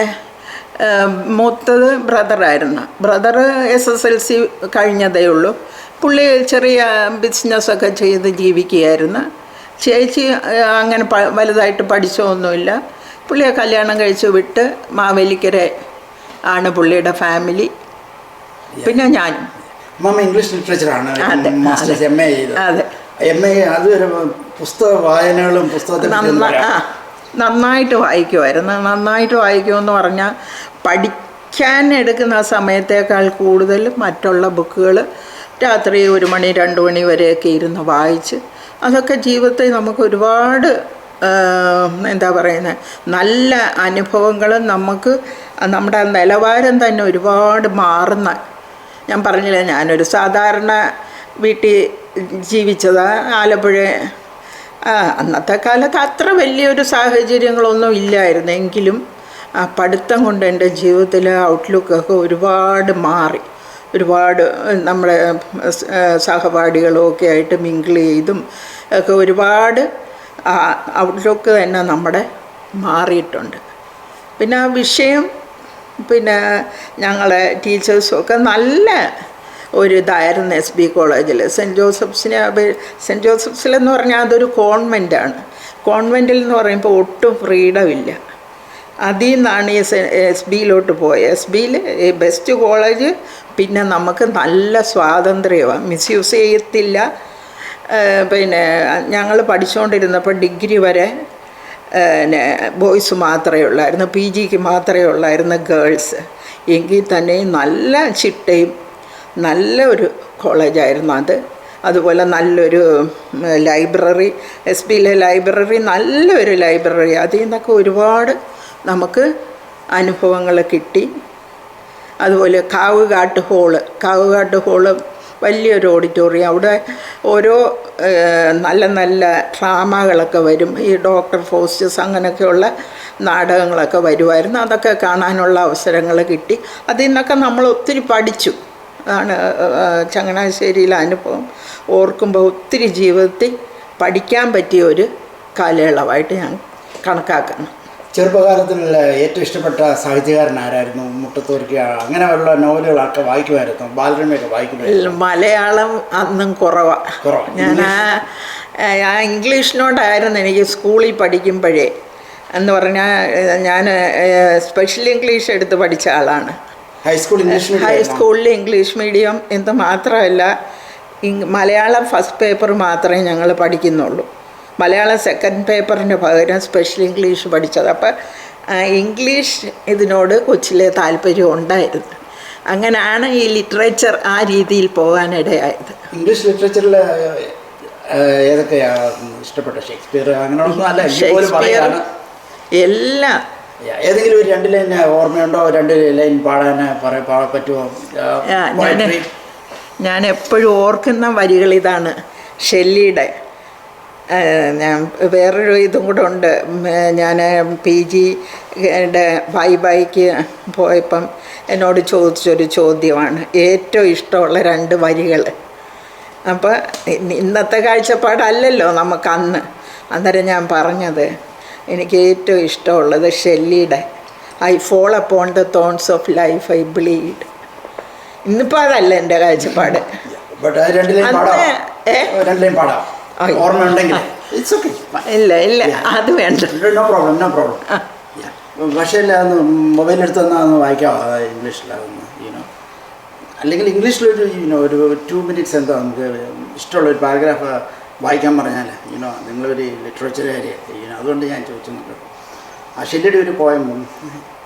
Speaker 2: മൂത്തത് ബ്രദറായിരുന്നു. ബ്രദർ SSLC കഴിഞ്ഞതേ ഉള്ളൂ. പുള്ളി ചെറിയ ബിസിനസ്സൊക്കെ ചെയ്ത് ജീവിക്കുകയായിരുന്നു. ചേച്ചി അങ്ങനെ വലുതായിട്ട് പഠിച്ചൊന്നുമില്ല. പുള്ളിയെ കല്യാണം കഴിച്ച് വിട്ട് മാവേലിക്കര ആണ് പുള്ളിയുടെ ഫാമിലി. പിന്നെ ഞാനും.
Speaker 3: അമ്മ ഇംഗ്ലീഷ് ലിറ്ററേച്ചറാണ് മാസ്റ്റേഴ്സ് MA ചെയ്തത്.
Speaker 2: അതെ,
Speaker 3: MA. അതൊരു പുസ്തക വായനകളും പുസ്തകത്തെ
Speaker 2: നന്നായിട്ട് വായിക്കുമായിരുന്നു. നന്നായിട്ട് വായിക്കുമെന്ന് പറഞ്ഞാൽ പഠിക്കാൻ എടുക്കുന്ന സമയത്തേക്കാൾ കൂടുതൽ മറ്റുള്ള ബുക്കുകൾ രാത്രി 1 മണി 2 മണി വരെയൊക്കെ ഇരുന്ന് വായിച്ച്. അതൊക്കെ ജീവിതത്തിൽ നമുക്ക് ഒരുപാട് എന്താ പറയുന്നത്, നല്ല അനുഭവങ്ങളും നമുക്ക് നമ്മുടെ നിലവാരം തന്നെ ഒരുപാട് മാറുന്ന. ഞാൻ പറഞ്ഞില്ല, ഞാനൊരു സാധാരണ വീട്ടിൽ ജീവിച്ചതാണ് ആലപ്പുഴ. അന്നത്തെ കാലത്ത് അത്ര വലിയൊരു സാഹചര്യങ്ങളൊന്നും ഇല്ലായിരുന്നു. എങ്കിലും ആ പഠിത്തം കൊണ്ട് എൻ്റെ ജീവിതത്തിലെ ഔട്ട്ലുക്കൊക്കെ ഒരുപാട് മാറി. ഒരുപാട് നമ്മുടെ സഹപാഠികളും ഒക്കെ ആയിട്ട് മിങ്കിൾ ചെയ്തും ഒക്കെ ഒരുപാട് ഔട്ട്ലുക്ക് തന്നെ നമ്മുടെ മാറിയിട്ടുണ്ട്. പിന്നെ ആ വിഷയം, പിന്നെ ഞങ്ങളെ ടീച്ചേഴ്സും ഒക്കെ നല്ല ഒരു ഇതായിരുന്നു SB കോളേജിൽ. സെൻറ്റ് ജോസഫ്സിലെന്ന് പറഞ്ഞാൽ അതൊരു കോൺവെൻറ്റാണ്. കോൺവെൻറ്റിൽ എന്ന് പറയുമ്പോൾ ഒട്ടും ഫ്രീഡം ഇല്ല. അതിൽ നിന്നാണ് ഈ SBയിലോട്ട് പോയത്. SBയിൽ ബെസ്റ്റ് കോളേജ്. പിന്നെ നമുക്ക് നല്ല സ്വാതന്ത്ര്യമാണ്, മിസ്യൂസ് ചെയ്യത്തില്ല. പിന്നെ ഞങ്ങൾ പഠിച്ചുകൊണ്ടിരുന്നപ്പോൾ ഡിഗ്രി വരെ ബോയ്സ് മാത്രമേ ഉള്ളായിരുന്നു, PG മാത്രമേ ഉള്ളായിരുന്നു ഗേൾസ്. എങ്കിൽ തന്നെ നല്ല ചിട്ടയും നല്ല ഒരു കോളേജായിരുന്നു അത്. അതുപോലെ നല്ലൊരു ലൈബ്രറി, SBയിലെ ലൈബ്രറി നല്ലൊരു ലൈബ്രറി. അതിൽ നിന്നൊക്കെ ഒരുപാട് നമുക്ക് അനുഭവങ്ങൾ കിട്ടി. അതുപോലെ കാവുകാട്ട് ഹോള് വലിയൊരു ഓഡിറ്റോറിയം. അവിടെ ഓരോ നല്ല നല്ല ഡ്രാമകളൊക്കെ വരും. ഈ ഡോക്ടർ ഫോസ്റ്റേഴ്സ് അങ്ങനെയൊക്കെയുള്ള നാടകങ്ങളൊക്കെ വരുമായിരുന്നു. അതൊക്കെ കാണാനുള്ള അവസരങ്ങൾ കിട്ടി. അതിൽ നിന്നൊക്കെ നമ്മൾ ഒത്തിരി പഠിച്ചു. അതാണ് ചങ്ങനാശ്ശേരിയിലെ അനുഭവം ഓർക്കുമ്പോൾ ഒത്തിരി ജീവിതത്തിൽ പഠിക്കാൻ പറ്റിയ ഒരു കാലയളവായിട്ട് ഞാൻ കണക്കാക്കുന്നു.
Speaker 3: ചെറുപ്പകാലത്തിലുള്ള ഏറ്റവും ഇഷ്ടപ്പെട്ട സാഹിത്യകാരൻ ആരായിരുന്നു? മുട്ടത്തുവർക്കി അങ്ങനെയുള്ള നോവലുകളൊക്കെ വായിക്കുമായിരുന്നു? ബാലരമയൊക്കെ വായിക്കുമായിരുന്നു?
Speaker 2: മലയാളം അന്നും കുറവാണ്. ഞാൻ ഇംഗ്ലീഷിനോടായിരുന്നു എനിക്ക് സ്കൂളിൽ പഠിക്കുമ്പോഴേ. എന്ന് പറഞ്ഞാൽ ഞാൻ സ്പെഷ്യൽ ഇംഗ്ലീഷ് എടുത്ത് പഠിച്ച ആളാണ്. ഹൈസ്കൂളിൽ ഇംഗ്ലീഷ് മീഡിയം എന്ന് മാത്രമല്ല, മലയാളം ഫസ്റ്റ് പേപ്പർ മാത്രമേ ഞങ്ങൾ പഠിക്കുന്നുള്ളൂ. മലയാളം സെക്കൻഡ് പേപ്പറിന് പകരം സ്പെഷ്യൽ ഇംഗ്ലീഷ് പഠിച്ചത്. അപ്പം ഇംഗ്ലീഷ് ഇതിനോട് കൊച്ചിലെ താല്പര്യം ഉണ്ടായിരുന്നു. അങ്ങനെയാണ് ഈ ലിറ്ററേച്ചർ ആ രീതിയിൽ പോകാനിടയായത്.
Speaker 3: ഇംഗ്ലീഷ് ലിറ്ററേച്ചറിൽ ഏതൊക്കെയാണ് ഇഷ്ടപ്പെട്ട? ഷേക്സ്പിയർ അങ്ങനെയൊന്നും അല്ല,
Speaker 2: ഷേക്സ്പിയർ എല്ലാം.
Speaker 3: ഏതെങ്കിലും ഒരു 2 ലൈൻ ഓർമ്മയുണ്ടോ? 2 ലൈൻ പാടാൻ പറ്റുമോ?
Speaker 2: ഞാൻ എപ്പോഴും ഓർക്കുന്ന വരികൾ ഇതാണ്. ഷെല്ലിയുടെ ഞാൻ വേറൊരു ഇതും കൂടെ ഉണ്ട്. ഞാൻ PGയുടെ ബൈക്ക് പോയപ്പം എന്നോട് ചോദിച്ചൊരു ചോദ്യമാണ് ഏറ്റവും ഇഷ്ടമുള്ള 2 വരികൾ. അപ്പോൾ ഇന്നത്തെ കാഴ്ചപ്പാടല്ലല്ലോ നമുക്ക് അന്ന്. അന്നേരം ഞാൻ പറഞ്ഞത് എനിക്ക് ഏറ്റവും ഇഷ്ടമുള്ളത് ഷെല്ലിയുടെ I fall upon the thorns of life I bleed. ഇന്നിപ്പോൾ അതല്ല എൻ്റെ കാഴ്ചപ്പാട്. ഇല്ല അത് വേണ്ട.
Speaker 3: പക്ഷേ മൊബൈലെടുത്ത് തന്നാൽ വായിക്കാമോ ഇംഗ്ലീഷിലാകുന്നു? അല്ലെങ്കിൽ ഇംഗ്ലീഷിലൊരു ഒരു 2 മിനിറ്റ്സ് എന്താ നമുക്ക് ഇഷ്ടമുള്ളൊരു പാരഗ്രാഫ് വായിക്കാൻ പറഞ്ഞാൽ നിങ്ങളൊരു ലിറ്ററേച്ചറുകാരി, അതുകൊണ്ട് ഞാൻ ചോദിച്ചു. ആ ഷെല്ലിയുടെ ഒരു പോയം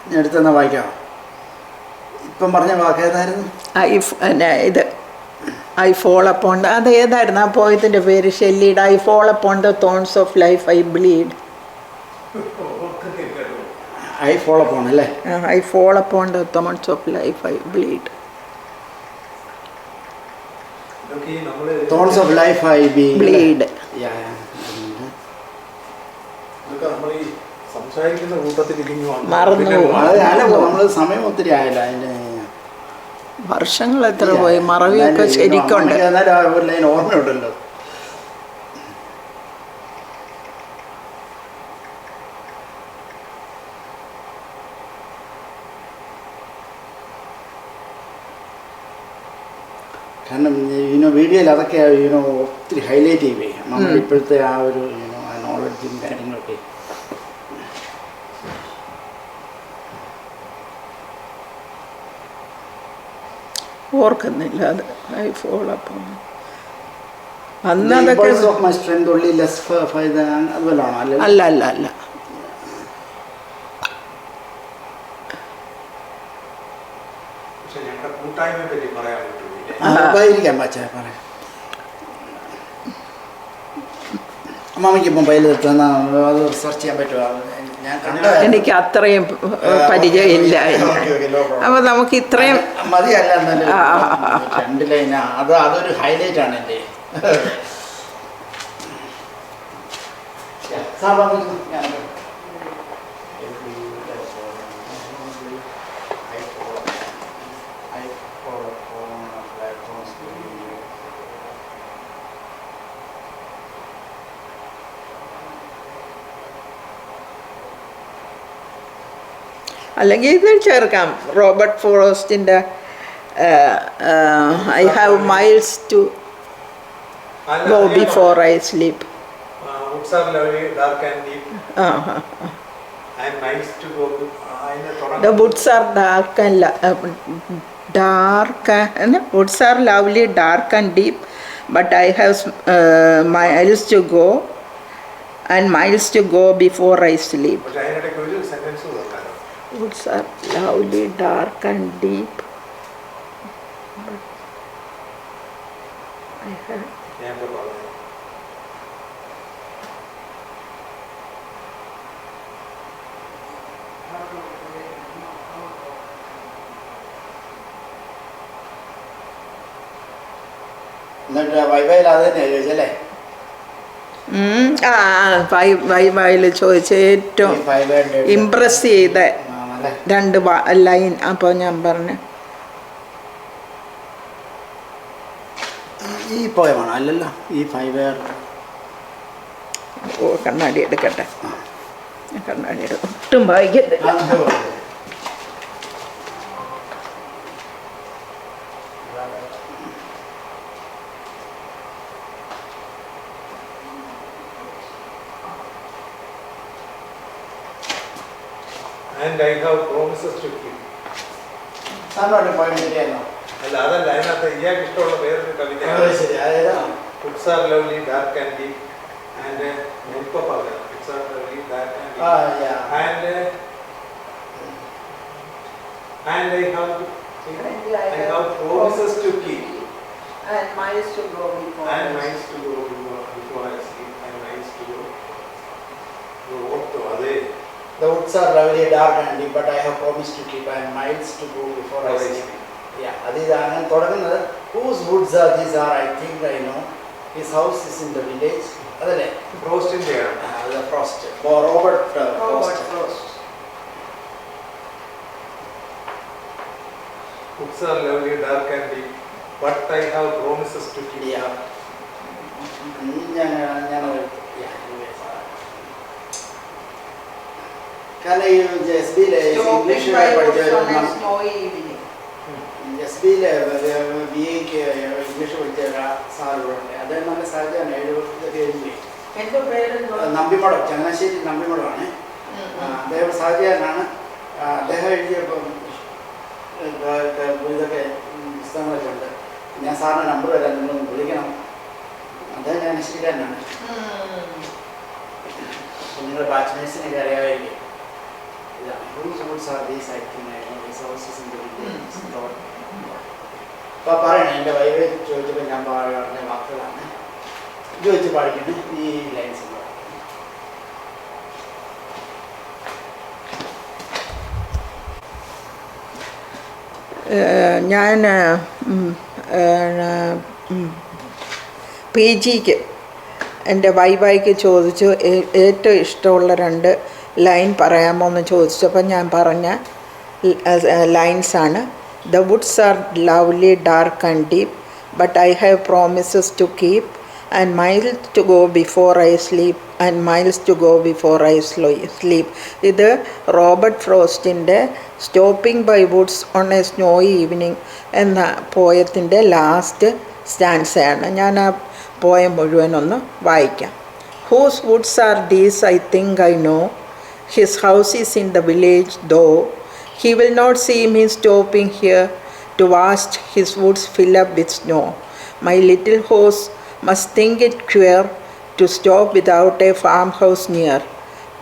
Speaker 3: ഞാൻ എടുത്ത് തന്നാൽ വായിക്കാമോ? ഇപ്പം പറഞ്ഞ വാക്ക് ഏതായിരുന്നു?
Speaker 2: ഇത് ഐ ഫോൾ അപ്പോൺ അത് ഏതായിരുന്നു ആ പോയത്തിൻ്റെ പേര്? ഷെല്ലിയുടെ I fall upon the thorns of life I bleed.
Speaker 3: I fall upon അല്ലേ?
Speaker 2: I fall upon the thorns of life I bleed.
Speaker 3: Thorns of life I
Speaker 2: bleed. മറന്നു
Speaker 3: നമ്മൾ സമയം ഒത്തിരി ആയില്ല. അതിൻ്റെ
Speaker 2: വർഷങ്ങൾ എത്ര പോയി, മറവിയൊക്കെ ശരിക്കുണ്ട്.
Speaker 3: ഓർമ്മയുണ്ടല്ലോ. കാരണം വീഡിയോയിൽ അതൊക്കെ ഒത്തിരി ഹൈലൈറ്റ് ചെയ്യുവേ നമ്മൾ ഇപ്പോഴത്തെ ആ ഒരു നോളജും കാര്യങ്ങളൊക്കെ.
Speaker 2: ഓർക്കുന്നില്ല അത്. ഐ ഫോൾ അപ്പോൺ
Speaker 3: അന്ന് അതൊക്കെ
Speaker 2: അല്ല അല്ല അല്ല.
Speaker 3: അമ്മാമയ്ക്ക് മൊബൈൽ അത് സെർച്ച് ചെയ്യാൻ പറ്റുമോ?
Speaker 2: എനിക്ക് അത്രയും പരിചയമില്ല. അപ്പോൾ നമുക്ക് ഇത്രയും
Speaker 3: മതിയല്ല. 2 ലൈൻ അതൊരു ഹൈലൈറ്റ് ആണ് എൻ്റെ.
Speaker 2: അല്ലെങ്കിൽ ഇത് ചേർക്കാം. റോബർട്ട് ഫ്രോസ്റ്റിൻ്റെ I have miles to go before I sleep.
Speaker 1: Woods are lovely, dark and deep,
Speaker 2: Uh-huh.
Speaker 1: and nice to go.
Speaker 2: The woods are dark and woods are lovely, dark and deep, but I have miles to go and miles to go before I sleep.
Speaker 1: പക്ഷേ അതിനിടയ്ക്ക് ഒരു sentence നോക്കാനോ.
Speaker 2: Woods are lovely, dark and deep, but I have
Speaker 1: ഞാൻ ഇപ്പോൾ പറഞ്ഞു.
Speaker 3: എന്നിട്ട് വൈഫൈയിൽ അത് തന്നെ ചോദിച്ചല്ലേ
Speaker 2: വൈവായിൽ ചോദിച്ച ഏറ്റവും ഇംപ്രസ് ചെയ്ത രണ്ട് ലൈൻ അപ്പോൾ ഞാൻ പറഞ്ഞു
Speaker 3: ഈ പോയമാണോ അല്ലല്ലോ ഈ ഫൈവ്
Speaker 2: ഓ കണ്ണാടി എടുക്കട്ടെ കണ്ണാടി എടുക്കും ഒട്ടും വായിക്കത്തില്ല.
Speaker 1: And I have promises to keep.
Speaker 3: സാറിനോട്ട് പോയിന്റ് കിട്ടിയല്ലോ.
Speaker 1: അല്ല അതല്ല അതിനകത്ത് ഇയാൾക്ക് ഇഷ്ടമുള്ള വേറൊരു കവിതയാണ്.
Speaker 3: ശരി അതേതാ
Speaker 1: Woods are lovely, dark and deep, and ഇപ്പൊ പറയാം. Woods are lovely, dark and deep, and I have promises to keep,
Speaker 2: And miles to go before.
Speaker 1: and nights to go before I sleep, and nights to go. Ortho അതേ.
Speaker 3: The woods are lovely, dark and deep, but I have promised to keep and miles to go before I sleep. Yeah, അത് ഇതാണ് തുടങ്ങുന്നത്. Whose woods are these are? I think I know. His house is in the village. അതല്ലേ?
Speaker 1: ഫ്രോസ്റ്റിൻ്റെയാണ്.
Speaker 3: The Frost. Robert Frost.
Speaker 1: Woods are lovely, dark and deep, but I have promises to keep.
Speaker 3: Yeah. കാരണം ഈ S ബിയിലെ English S ബിയിലെ B എക്ക് English പഠിച്ച സാറുണ്ട് അദ്ദേഹം നല്ല സാധ്യതയാണ് 70 നമ്പിമടം ചങ്ങനാശ്ശേരി നമ്പിമടമാണ്. അദ്ദേഹം സാധ്യതനാണ്. അദ്ദേഹം എഴുതിയപ്പം ഇതൊക്കെ പുസ്തകങ്ങളൊക്കെ ഉണ്ട്. ഞാൻ സാറിന് നമ്പർ തരാം, നിങ്ങളൊന്ന് വിളിക്കണം. അദ്ദേഹം ചങ്ങനാശ്ശേരിക്കാരനാണ്. നിങ്ങളുടെ ബാച്ച്മേറ്റ്സിനൊക്കെ അറിയാമായിരിക്കും. അപ്പോൾ പറയണേ എൻ്റെ വൈഫ് ചോദിച്ചപ്പോൾ ഞാൻ പറഞ്ഞ വാക്കുകളാണ് ഇത് വെച്ച് പഠിക്കുന്നത്. ഈ ലൈൻസ്
Speaker 2: ഞാൻ പി ജിക്ക് എൻ്റെ വൈവായിക്ക് ചോദിച്ചു ഏറ്റവും ഇഷ്ടമുള്ള 2 ലൈൻ പറയാമോ എന്ന് ചോദിച്ചപ്പോൾ ഞാൻ പറഞ്ഞ ലൈൻസാണ്. The woods are lovely, dark and deep, but I have promises to keep and miles to go before I sleep and miles to go before I sleep. ഇത് റോബർട്ട് ഫ്രോസ്റ്റിൻ്റെ stopping by woods on a snowy evening എന്ന പോയത്തിൻ്റെ last സ്റ്റാൻസയാണ്. ഞാൻ ആ poem മുഴുവനൊന്ന് വായിക്കാം. Whose woods are these? I think I know. His house is in the village, though he will not see me stopping here to watch his woods fill up with snow. My little horse must think it queer to stop without a farmhouse near.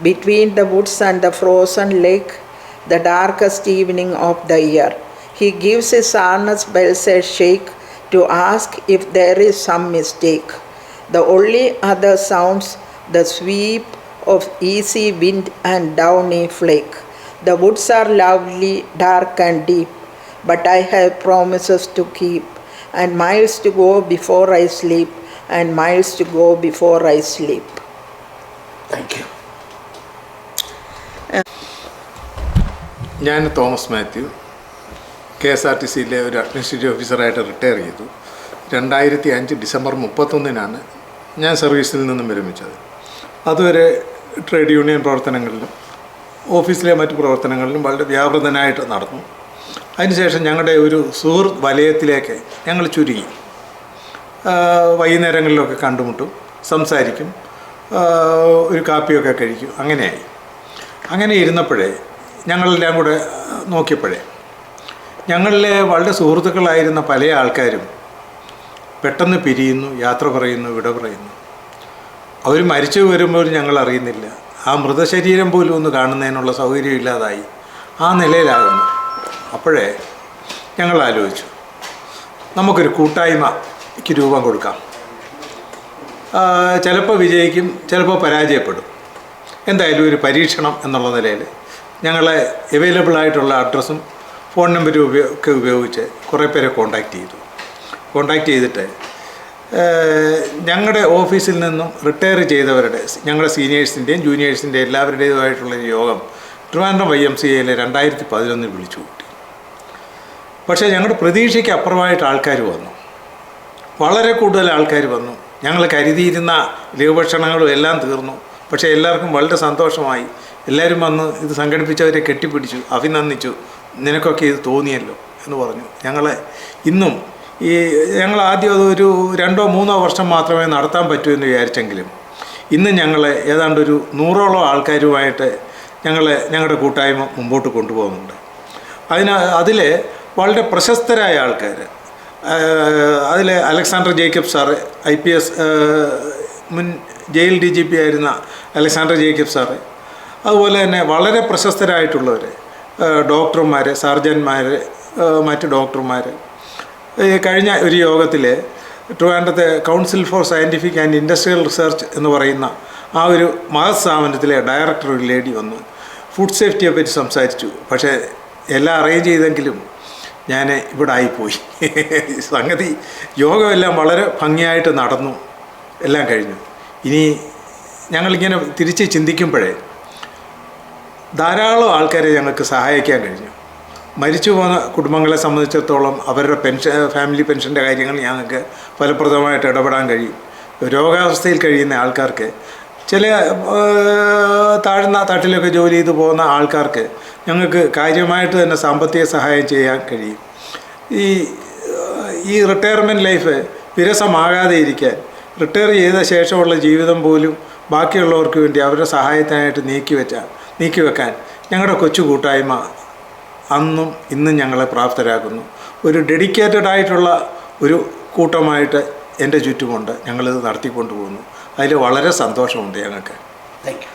Speaker 2: Between the woods and the frozen lake, the darkest evening of the year, he gives his harness bells a shake to ask if there is some mistake. The only other sounds the sweep of easy wind and downy flake. The woods are lovely, dark and deep, but I have promises to keep, and miles to go before I sleep, and miles to go before I sleep.
Speaker 3: Thank you.
Speaker 1: ഞാൻ Thomas Mathew, KSRTCയിലെ ഒരു administrative ഓഫീസറായിട്ട് retire ചെയ്തു. 2005 December 31 ഞാൻ സർവീസിൽ നിന്നും വിരമിച്ചത്. അതുവരെ trade union പ്രവർത്തനങ്ങളിലും ഓഫീസിലെ മറ്റു പ്രവർത്തനങ്ങളിലും വളരെ വ്യാപൃതനായിട്ട് നടന്നു. അതിനുശേഷം ഞങ്ങളുടെ ഒരു സുഹൃത്ത് വലയത്തിലേക്ക് ഞങ്ങൾ ചുരുങ്ങി. വൈകുന്നേരങ്ങളിലൊക്കെ കണ്ടുമുട്ടും, സംസാരിക്കും, ഒരു കാപ്പിയൊക്കെ കഴിക്കും. അങ്ങനെയായി. അങ്ങനെ ഇരുന്നപ്പോഴേ ഞങ്ങളെല്ലാം കൂടെ നോക്കിയപ്പോഴേ ഞങ്ങളിലെ വളരെ സുഹൃത്തുക്കളായിരുന്ന പല ആൾക്കാരും പെട്ടെന്ന് പിരിയുന്നു, യാത്ര പറയുന്നു, വിട പറയുന്നു. അവർ മരിച്ചു വരുമ്പോൾ ഞങ്ങൾ അറിയുന്നില്ല. ആ മൃതശരീരം പോലും ഒന്ന് കാണുന്നതിനുള്ള സൗകര്യം ഇല്ലാതായി ആ നിലയിലാകുന്നു. അപ്പോഴേ ഞങ്ങൾ ആലോചിച്ചു, നമുക്കൊരു കൂട്ടായ്മയ്ക്ക് രൂപം കൊടുക്കാം. ചിലപ്പോൾ വിജയിക്കും, ചിലപ്പോൾ പരാജയപ്പെടും. എന്തായാലും ഒരു പരീക്ഷണം എന്നുള്ള നിലയിൽ ഞങ്ങളെ അവൈലബിളായിട്ടുള്ള അഡ്രസ്സും ഫോൺ നമ്പരും ഒക്കെ ഉപയോഗിച്ച് കുറേ പേരെ കോണ്ടാക്ട് ചെയ്തിട്ട് ഞങ്ങളുടെ ഓഫീസിൽ നിന്നും റിട്ടയർ ചെയ്തവരുടെ, ഞങ്ങളുടെ സീനിയേഴ്സിൻ്റെയും ജൂനിയേഴ്സിൻ്റെയും എല്ലാവരുടേതുമായിട്ടുള്ള യോഗം ട്രിവാൻഡ്രം YMCAയിലെ 2011 വിളിച്ചു കൂട്ടി. പക്ഷേ ഞങ്ങളുടെ പ്രതീക്ഷയ്ക്ക് അപ്പുറമായിട്ട് ആൾക്കാർ വന്നു, വളരെ കൂടുതൽ ആൾക്കാർ വന്നു. ഞങ്ങൾ കരുതിയിരുന്ന ലഘുഭക്ഷണങ്ങളും എല്ലാം തീർന്നു. പക്ഷേ എല്ലാവർക്കും വളരെ സന്തോഷമായി. എല്ലാവരും വന്ന് ഇത് സംഘടിപ്പിച്ചവരെ കെട്ടിപ്പിടിച്ചു, അഭിനന്ദിച്ചു. നിനക്കൊക്കെ ഇത് തോന്നിയല്ലോ എന്ന് പറഞ്ഞു. ഞങ്ങളെ ഇന്നും ഞങ്ങൾ ആദ്യം അതൊരു 2-3 വർഷം മാത്രമേ നടത്താൻ പറ്റൂ എന്ന് വിചാരിച്ചെങ്കിലും ഇന്ന് ഞങ്ങൾ ഏതാണ്ട് ഒരു 100ഓളം ആൾക്കാരുമായിട്ട് ഞങ്ങളുടെ കൂട്ടായ്മ മുമ്പോട്ട് കൊണ്ടുപോകുന്നുണ്ട്. അതിൽ വളരെ പ്രശസ്തരായ ആൾക്കാർ, അതിൽ അലക്സാണ്ടർ ജേക്കബ് സാറ്, IPS മുൻ ജയിൽ DGP ആയിരുന്ന അലക്സാണ്ടർ ജേക്കബ് സാറ്, അതുപോലെ തന്നെ വളരെ പ്രശസ്തരായിട്ടുള്ളവർ, ഡോക്ടർമാർ, സർജന്മാർ, മറ്റ് ഡോക്ടർമാർ. കഴിഞ്ഞ ഒരു യോഗത്തിൽ ട്രിവാൻഡ്രത്തെ council for scientific and industrial research എന്ന് പറയുന്ന ആ ഒരു മഹത് സ്ഥാപനത്തിലെ ഡയറക്ടർ ഒരു ലേഡി വന്ന് ഫുഡ് സേഫ്റ്റിയെ പറ്റി സംസാരിച്ചു. പക്ഷേ എല്ലാം അറേഞ്ച് ചെയ്തെങ്കിലും ഞാൻ ഇവിടെ ആയിപ്പോയി. സംഗതി യോഗമെല്ലാം വളരെ ഭംഗിയായിട്ട് നടന്നു, എല്ലാം കഴിഞ്ഞു. ഇനി ഞങ്ങളിങ്ങനെ തിരിച്ച് ചിന്തിക്കുമ്പോഴേ ധാരാളം ആൾക്കാരെ ഞങ്ങൾക്ക് സഹായിക്കാൻ കഴിഞ്ഞു. മരിച്ചു പോകുന്ന കുടുംബങ്ങളെ സംബന്ധിച്ചിടത്തോളം അവരുടെ ഫാമിലി പെൻഷൻ്റെ കാര്യങ്ങൾ ഞങ്ങൾക്ക് ഫലപ്രദമായിട്ട് ഇടപെടാൻ കഴിയും. രോഗാവസ്ഥയിൽ കഴിയുന്ന ആൾക്കാർക്ക്, ചില താഴ്ന്ന തട്ടിലൊക്കെ ജോലി ചെയ്ത് പോകുന്ന ആൾക്കാർക്ക് ഞങ്ങൾക്ക് കാര്യമായിട്ട് തന്നെ സാമ്പത്തിക സഹായം ചെയ്യാൻ കഴിയും. ഈ റിട്ടയർമെൻറ്റ് ലൈഫ് വിരസമാകാതെ ഇരിക്കാൻ, റിട്ടയർ ചെയ്ത ശേഷമുള്ള ജീവിതം പോലും ബാക്കിയുള്ളവർക്ക് വേണ്ടി അവരുടെ സഹായത്തിനായിട്ട് നീക്കിവെക്കാൻ ഞങ്ങളുടെ കൊച്ചു കൂട്ടായ്മ അന്നും ഇന്നും ഞങ്ങളെ പ്രാപ്തരാക്കുന്നു. ഒരു ഡെഡിക്കേറ്റഡ് ആയിട്ടുള്ള ഒരു കൂട്ടമായിട്ട് എൻ്റെ ചുറ്റുമുണ്ട്. ഞങ്ങളിത് നടത്തിക്കൊണ്ടു പോകുന്നു. അതിൽ വളരെ സന്തോഷമുണ്ട് ഞങ്ങൾക്ക്.
Speaker 3: Thank you.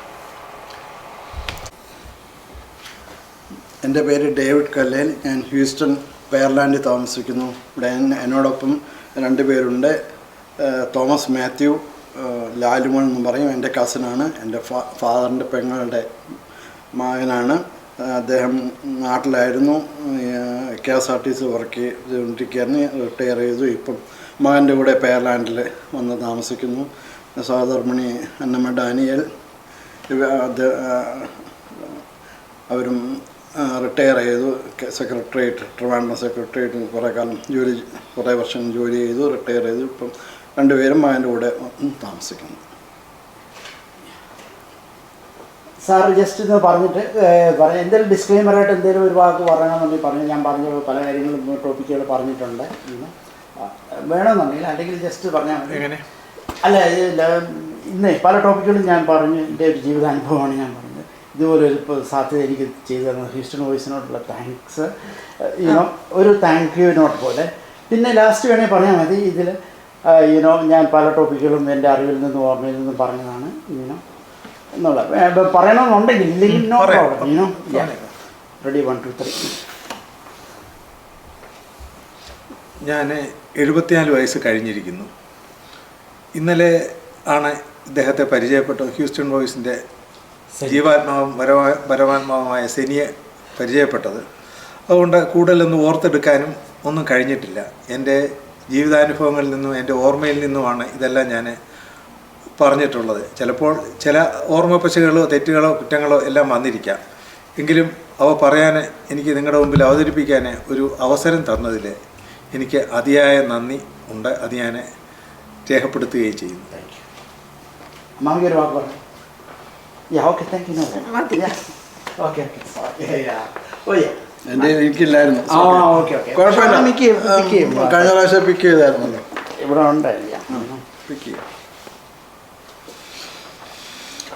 Speaker 3: എൻ്റെ പേര് ഡേവിഡ് കല്ലേൽ. ഞാൻ ഹ്യൂസ്റ്റൺ പെയർലാൻഡിൽ താമസിക്കുന്നു. ഇവിടെ എന്നോടൊപ്പം 2 പേരുണ്ട്. തോമസ് മാത്യു ലാലുമോൻ എന്ന് പറയും, എൻ്റെ കസിനാണ്. എൻ്റെ ഫാദറിൻ്റെ പെങ്ങളുടെ മകനാണ്. അദ്ദേഹം നാട്ടിലായിരുന്നു, KSRTC വർക്ക് ചെയ്തുകൊണ്ടിരിക്കുകയായിരുന്നു. റിട്ടയർ ചെയ്തു. ഇപ്പം മകൻ്റെ കൂടെ പെയർലാൻഡിൽ വന്ന് താമസിക്കുന്നു. സഹധർമ്മിണി അന്നമ്മ ഡാനിയൽ, അവരും റിട്ടയർ ചെയ്തു. ട്രിവാൻഡ്രം സെക്രട്ടേറിയറ്റ് കുറേ വർഷം ജോലി ചെയ്തു, റിട്ടയർ ചെയ്തു. ഇപ്പം 2 പേരും മകൻ്റെ കൂടെ താമസിക്കുന്നു.
Speaker 4: സാർ ജസ്റ്റ് ഇത് പറഞ്ഞിട്ട് എന്തെങ്കിലും ഡിസ്ക്ലെയിമറായിട്ട് എന്തെങ്കിലും ഒരു വാക്ക് പറയണമെന്നുണ്ടെങ്കിൽ ഞാൻ പറഞ്ഞ പല കാര്യങ്ങളും ടോപ്പിക്കുകൾ പറഞ്ഞിട്ടുണ്ട്. വേണമെന്നുണ്ടെങ്കിൽ അല്ലെങ്കിൽ ജസ്റ്റ് പറഞ്ഞാൽ മതി.
Speaker 1: എങ്ങനെ?
Speaker 4: അല്ല, ഇന്ന് പല ടോപ്പിക്കുകളും ഞാൻ പറഞ്ഞു. എൻ്റെ ഒരു ജീവിതാനുഭവമാണ് ഞാൻ പറഞ്ഞത്. ഇതുപോലൊരു സാധ്യത എനിക്ക് ചെയ്തു തന്ന ഹ്യൂസ്റ്റൺ വോയിസിനോടുള്ള താങ്ക്സ്, ഒരു താങ്ക് യു നോട്ട് പോലെ. പിന്നെ ലാസ്റ്റ് വേണമെങ്കിൽ പറഞ്ഞാൽ മതി. ഇതിൽ ഞാൻ പല ടോപ്പിക്കുകളും എൻ്റെ അറിവിൽ നിന്നും ഓർമ്മയിൽ നിന്നും പറഞ്ഞതാണ് എന്നുള്ള പറയണമെന്നുണ്ടെങ്കിൽ ഇല്ലെങ്കിൽ നോ പ്രോബ്ലം. റെഡി 1 2 3.
Speaker 1: ഞാൻ 74 വയസ്സ് കഴിഞ്ഞിരിക്കുന്നു. ഇന്നലെ ആണ് ഇദ്ദേഹത്തെ പരിചയപ്പെട്ട ഹ്യൂസ്റ്റൺ വോയിസിൻ്റെ ജീവാത്മാവും പരമാത്മാവുമായ സെനിയെ പരിചയപ്പെട്ടത്. അതുകൊണ്ട് കൂടുതലൊന്നും ഓർത്തെടുക്കാനും ഒന്നും കഴിഞ്ഞിട്ടില്ല. എൻ്റെ ജീവിതാനുഭവങ്ങളിൽ നിന്നും എൻ്റെ ഓർമ്മയിൽ നിന്നുമാണ് ഇതെല്ലാം ഞാൻ പറഞ്ഞിട്ടുള്ളത്. ചിലപ്പോൾ ചില ഓർമ്മപ്പശകളോ തെറ്റുകളോ കുറ്റങ്ങളോ എല്ലാം വന്നിരിക്കാം. എങ്കിലും അവ പറയാൻ, എനിക്ക് നിങ്ങളുടെ മുമ്പിൽ അവതരിപ്പിക്കാൻ ഒരു അവസരം തന്നതിൽ എനിക്ക് അതിയായ നന്ദി ഉണ്ട്. അത് ഞാൻ രേഖപ്പെടുത്തുകയും ചെയ്യുന്നു.
Speaker 4: മാമിയൊരു വാക്ക് പറഞ്ഞു. Okay, thank you. ഓക്കെ.
Speaker 5: എൻ്റെ എനിക്കില്ലായിരുന്നു.
Speaker 3: ആ ഓക്കെ ഓക്കെ
Speaker 5: കുഴപ്പമില്ല.
Speaker 3: പിക്ക് ചെയ്യും
Speaker 5: കഴിഞ്ഞ പ്രാവശ്യം പിക്ക് ചെയ്തായിരുന്നല്ലോ.
Speaker 3: ഇവിടെ ഉണ്ടായില്ല.
Speaker 5: പിക്ക് ചെയ്യാം.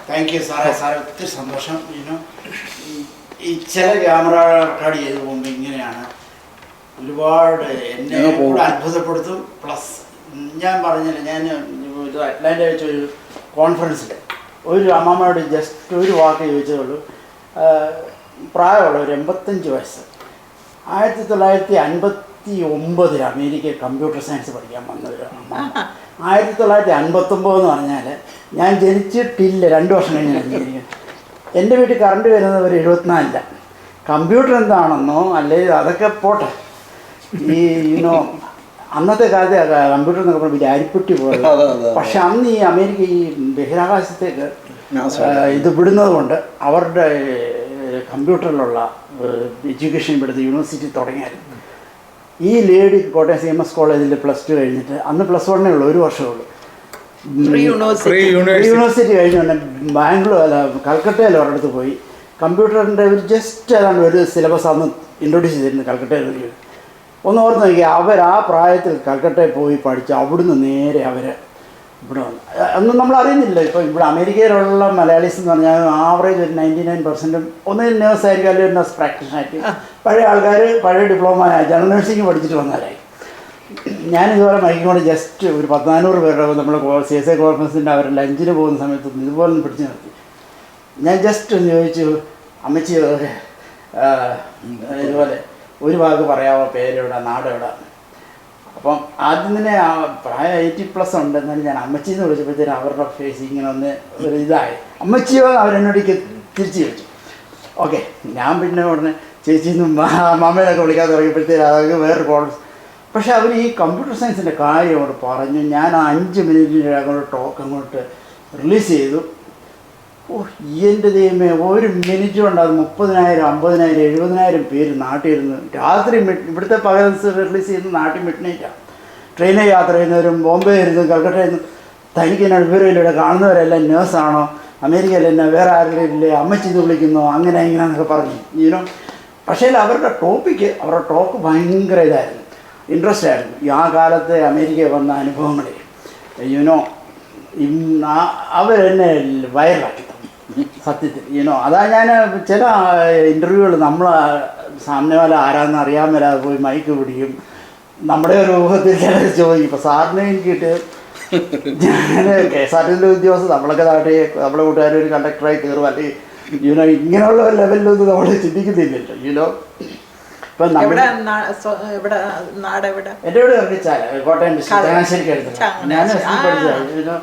Speaker 3: താങ്ക് യു സാറേ. സാറേ ഒത്തിരി സന്തോഷം. ഈ ചില ക്യാമറ റെക്കോർഡ് ചെയ്ത് പോകുമ്പോൾ ഇങ്ങനെയാണ് ഒരുപാട് എന്നെ കൂടെ അത്ഭുതപ്പെടുത്തും. പ്ലസ് ഞാൻ പറഞ്ഞില്ല, ഞാൻ ഒരു അറ്റ്ലാന്റ വെച്ച ഒരു കോൺഫറൻസിൽ ഒരു അമ്മമ്മയോട് ജസ്റ്റ് ഒരു വാക്ക് ചോദിച്ചതേ ഉള്ളൂ. പ്രായമുള്ള ഒരു 85 വയസ്സ്, 1959 അമേരിക്ക കമ്പ്യൂട്ടർ സയൻസ് പഠിക്കാൻ വന്നൊരു അമ്മ. 1959 എന്ന് പറഞ്ഞാൽ ഞാൻ ജനിച്ചിട്ടില്ല, 2 വർഷം കഴിഞ്ഞാണ് ജനിക്കുന്നത്. എൻ്റെ വീട്ടിൽ കറണ്ട് വരുന്നത് ഒരു 74. കമ്പ്യൂട്ടർ എന്താണെന്നോ അല്ലെങ്കിൽ അതൊക്കെ പോട്ടെ, ഈ അന്നത്തെ കാലത്ത് കമ്പ്യൂട്ടർ എന്നൊക്കെ പറഞ്ഞാൽ വലിയ അരിപ്പെട്ടി പോലെ. പക്ഷെ അന്ന് ഈ അമേരിക്ക ഈ ബഹിരാകാശത്തേക്ക് ഇത് വിടുന്നത് കൊണ്ട് അവരുടെ കമ്പ്യൂട്ടറിലുള്ള എഡ്യൂക്കേഷൻ ഇവിടുത്തെ യൂണിവേഴ്സിറ്റി തുടങ്ങിയായിരുന്നു. ഈ ലേഡി കോട്ടയം CMS കോളേജിൽ +2 കഴിഞ്ഞിട്ട്, അന്ന് +1 ഉള്ളൂ, 1 വർഷമേ ഉള്ളൂ. യൂണിവേഴ്സിറ്റി കഴിഞ്ഞ് തന്നെ ബാംഗ്ലൂർ കൽക്കട്ടയിൽ ഒരിടത്ത് പോയി കമ്പ്യൂട്ടറിൻ്റെ ഒരു ജസ്റ്റ് ഏതാണ്ട് ഒരു സിലബസ് അന്ന് ഇൻട്രൊഡ്യൂസ് ചെയ്തിരുന്നു കൽക്കട്ടയിൽ. ഒന്ന് ഓർത്ത് നോക്കി, അവർ ആ പ്രായത്തിൽ കൽക്കട്ടയിൽ പോയി പഠിച്ച് അവിടുന്ന് നേരെ അവർ ഇവിടെ വന്നു. അന്ന് നമ്മൾ അറിയുന്നില്ല. ഇപ്പോൾ ഇവിടെ അമേരിക്കയിലുള്ള മലയാളീസ് എന്ന് പറഞ്ഞാൽ ആവറേജ് ഒരു 99% ഒന്നിൽ നേഴ്സ് ആയിരിക്കും, അല്ലെങ്കിൽ നഴ്സ് പ്രാക്ടീഷനായിട്ട്. പഴയ ആൾക്കാർ പഴയ ഡിപ്ലോമ ജനറൽ നഴ്സിംഗ് പഠിച്ചിട്ട് വന്നവരായി. ഞാനിതുപോലെ മൈക്കിനോട് ജസ്റ്റ് ഒരു 1400 പേരുടെ നമ്മൾ CSI കോൺഫറൻസിൻ്റെ അവർ ലഞ്ചിന് പോകുന്ന സമയത്ത് ഇതുപോലെ ഒന്ന് പിടിച്ച് നിർത്തി. ഞാൻ ജസ്റ്റ് ഒന്ന് ചോദിച്ചു, അമ്മച്ചി ഇതുപോലെ ഒരു വാക്ക് പറയാമോ, പേരെവിടെ, നാടെവിടെ? അപ്പം ആദ്യം തന്നെ പ്രായം 80+ ഉണ്ട്. എന്നാലും ഞാൻ അമ്മച്ചി എന്ന് വിളിച്ചപ്പോഴത്തേനും അവരുടെ ഫേസ് ഇങ്ങനെ ഒന്ന് ഒരു ഇതായി. അമ്മച്ചിയോ അവരെന്നോടേക്ക് തിരിച്ച് ചോദിച്ചു. ഓക്കെ, ഞാൻ പിന്നെ ഉടനെ ചേച്ചിന്നും മാമേനൊക്കെ വിളിക്കാൻ തുടങ്ങിയപ്പോഴത്തേനും അതൊക്കെ വേറൊരു കോൺസ്. പക്ഷേ അവർ ഈ കമ്പ്യൂട്ടർ സയൻസിൻ്റെ കാര്യം അങ്ങോട്ട് പറഞ്ഞു. ഞാൻ 5 മിനിറ്റിൻ്റെ അങ്ങോട്ട് ടോക്ക് അങ്ങോട്ട് റിലീസ് ചെയ്തു. എൻ്റെ ദൈവമേ, 1 മിനിറ്റ് കൊണ്ട് അത് 30,000, 50,000, 70,000 പേര് നാട്ടിൽ ഇരുന്ന് രാത്രി ഇവിടുത്തെ പകൽ റിലീസ് ചെയ്യുന്ന നാട്ടിൽ മിഡ്നൈറ്റാണ്. ട്രെയിനിൽ യാത്ര ചെയ്യുന്നവരും ബോംബെ ഇരുന്ന് കൽക്കട്ടയിൽ നിന്ന് തനിക്ക് എന്നാണ് വിവരമില്ല, കാണുന്നവരെല്ലാം നേഴ്സാണോ, അമേരിക്കയിൽ തന്നെ വേറെ ആരെങ്കിലും ഇല്ലേ, അമ്മച്ചി ഇത് വിളിക്കുന്നോ, അങ്ങനെ ഇങ്ങനെയെന്നൊക്കെ പറഞ്ഞു. പക്ഷേ അവരുടെ ടോക്ക് ഭയങ്കര ഇതായിരുന്നു, ഇൻട്രസ്റ്റ് ആയിരുന്നു. ആ കാലത്തെ അമേരിക്കയിൽ വന്ന അനുഭവങ്ങളെ അവരെന്നെ വൈറലാക്കി സത്യത്തിൽ. അതാ ഞാൻ ചില ഇൻ്റർവ്യൂകൾ നമ്മൾ സാമ്യവാല ആരാന്ന് അറിയാൻ വരാതെ പോയി മൈക്ക് പിടിക്കും. നമ്മുടെ ഒരു ഊഹത്തിൽ ചിലർ ചോദിക്കും. ഇപ്പോൾ സാറിനെ എനിക്കിട്ട് ഞാൻ KSRTC ഉദ്യോഗസ്ഥർ നമ്മളൊക്കെ നാട്ടിൽ നമ്മുടെ കൂട്ടുകാർ ഒരു കണ്ടക്ടറായി കയറും, അല്ലെങ്കിൽ ഇങ്ങനെയുള്ള ലെവലിലൊന്നും നമ്മൾ ചിന്തിക്കുന്നില്ലല്ലോ. ഇപ്പം എൻ്റെ വീട് കറിച്ചാൽ കോട്ടയം ഡിസ്ട്രിക്ട് ചങ്ങനാശ്ശേരിക്ക് അടുത്ത്. ഞാൻ പഠിച്ചതാണ്.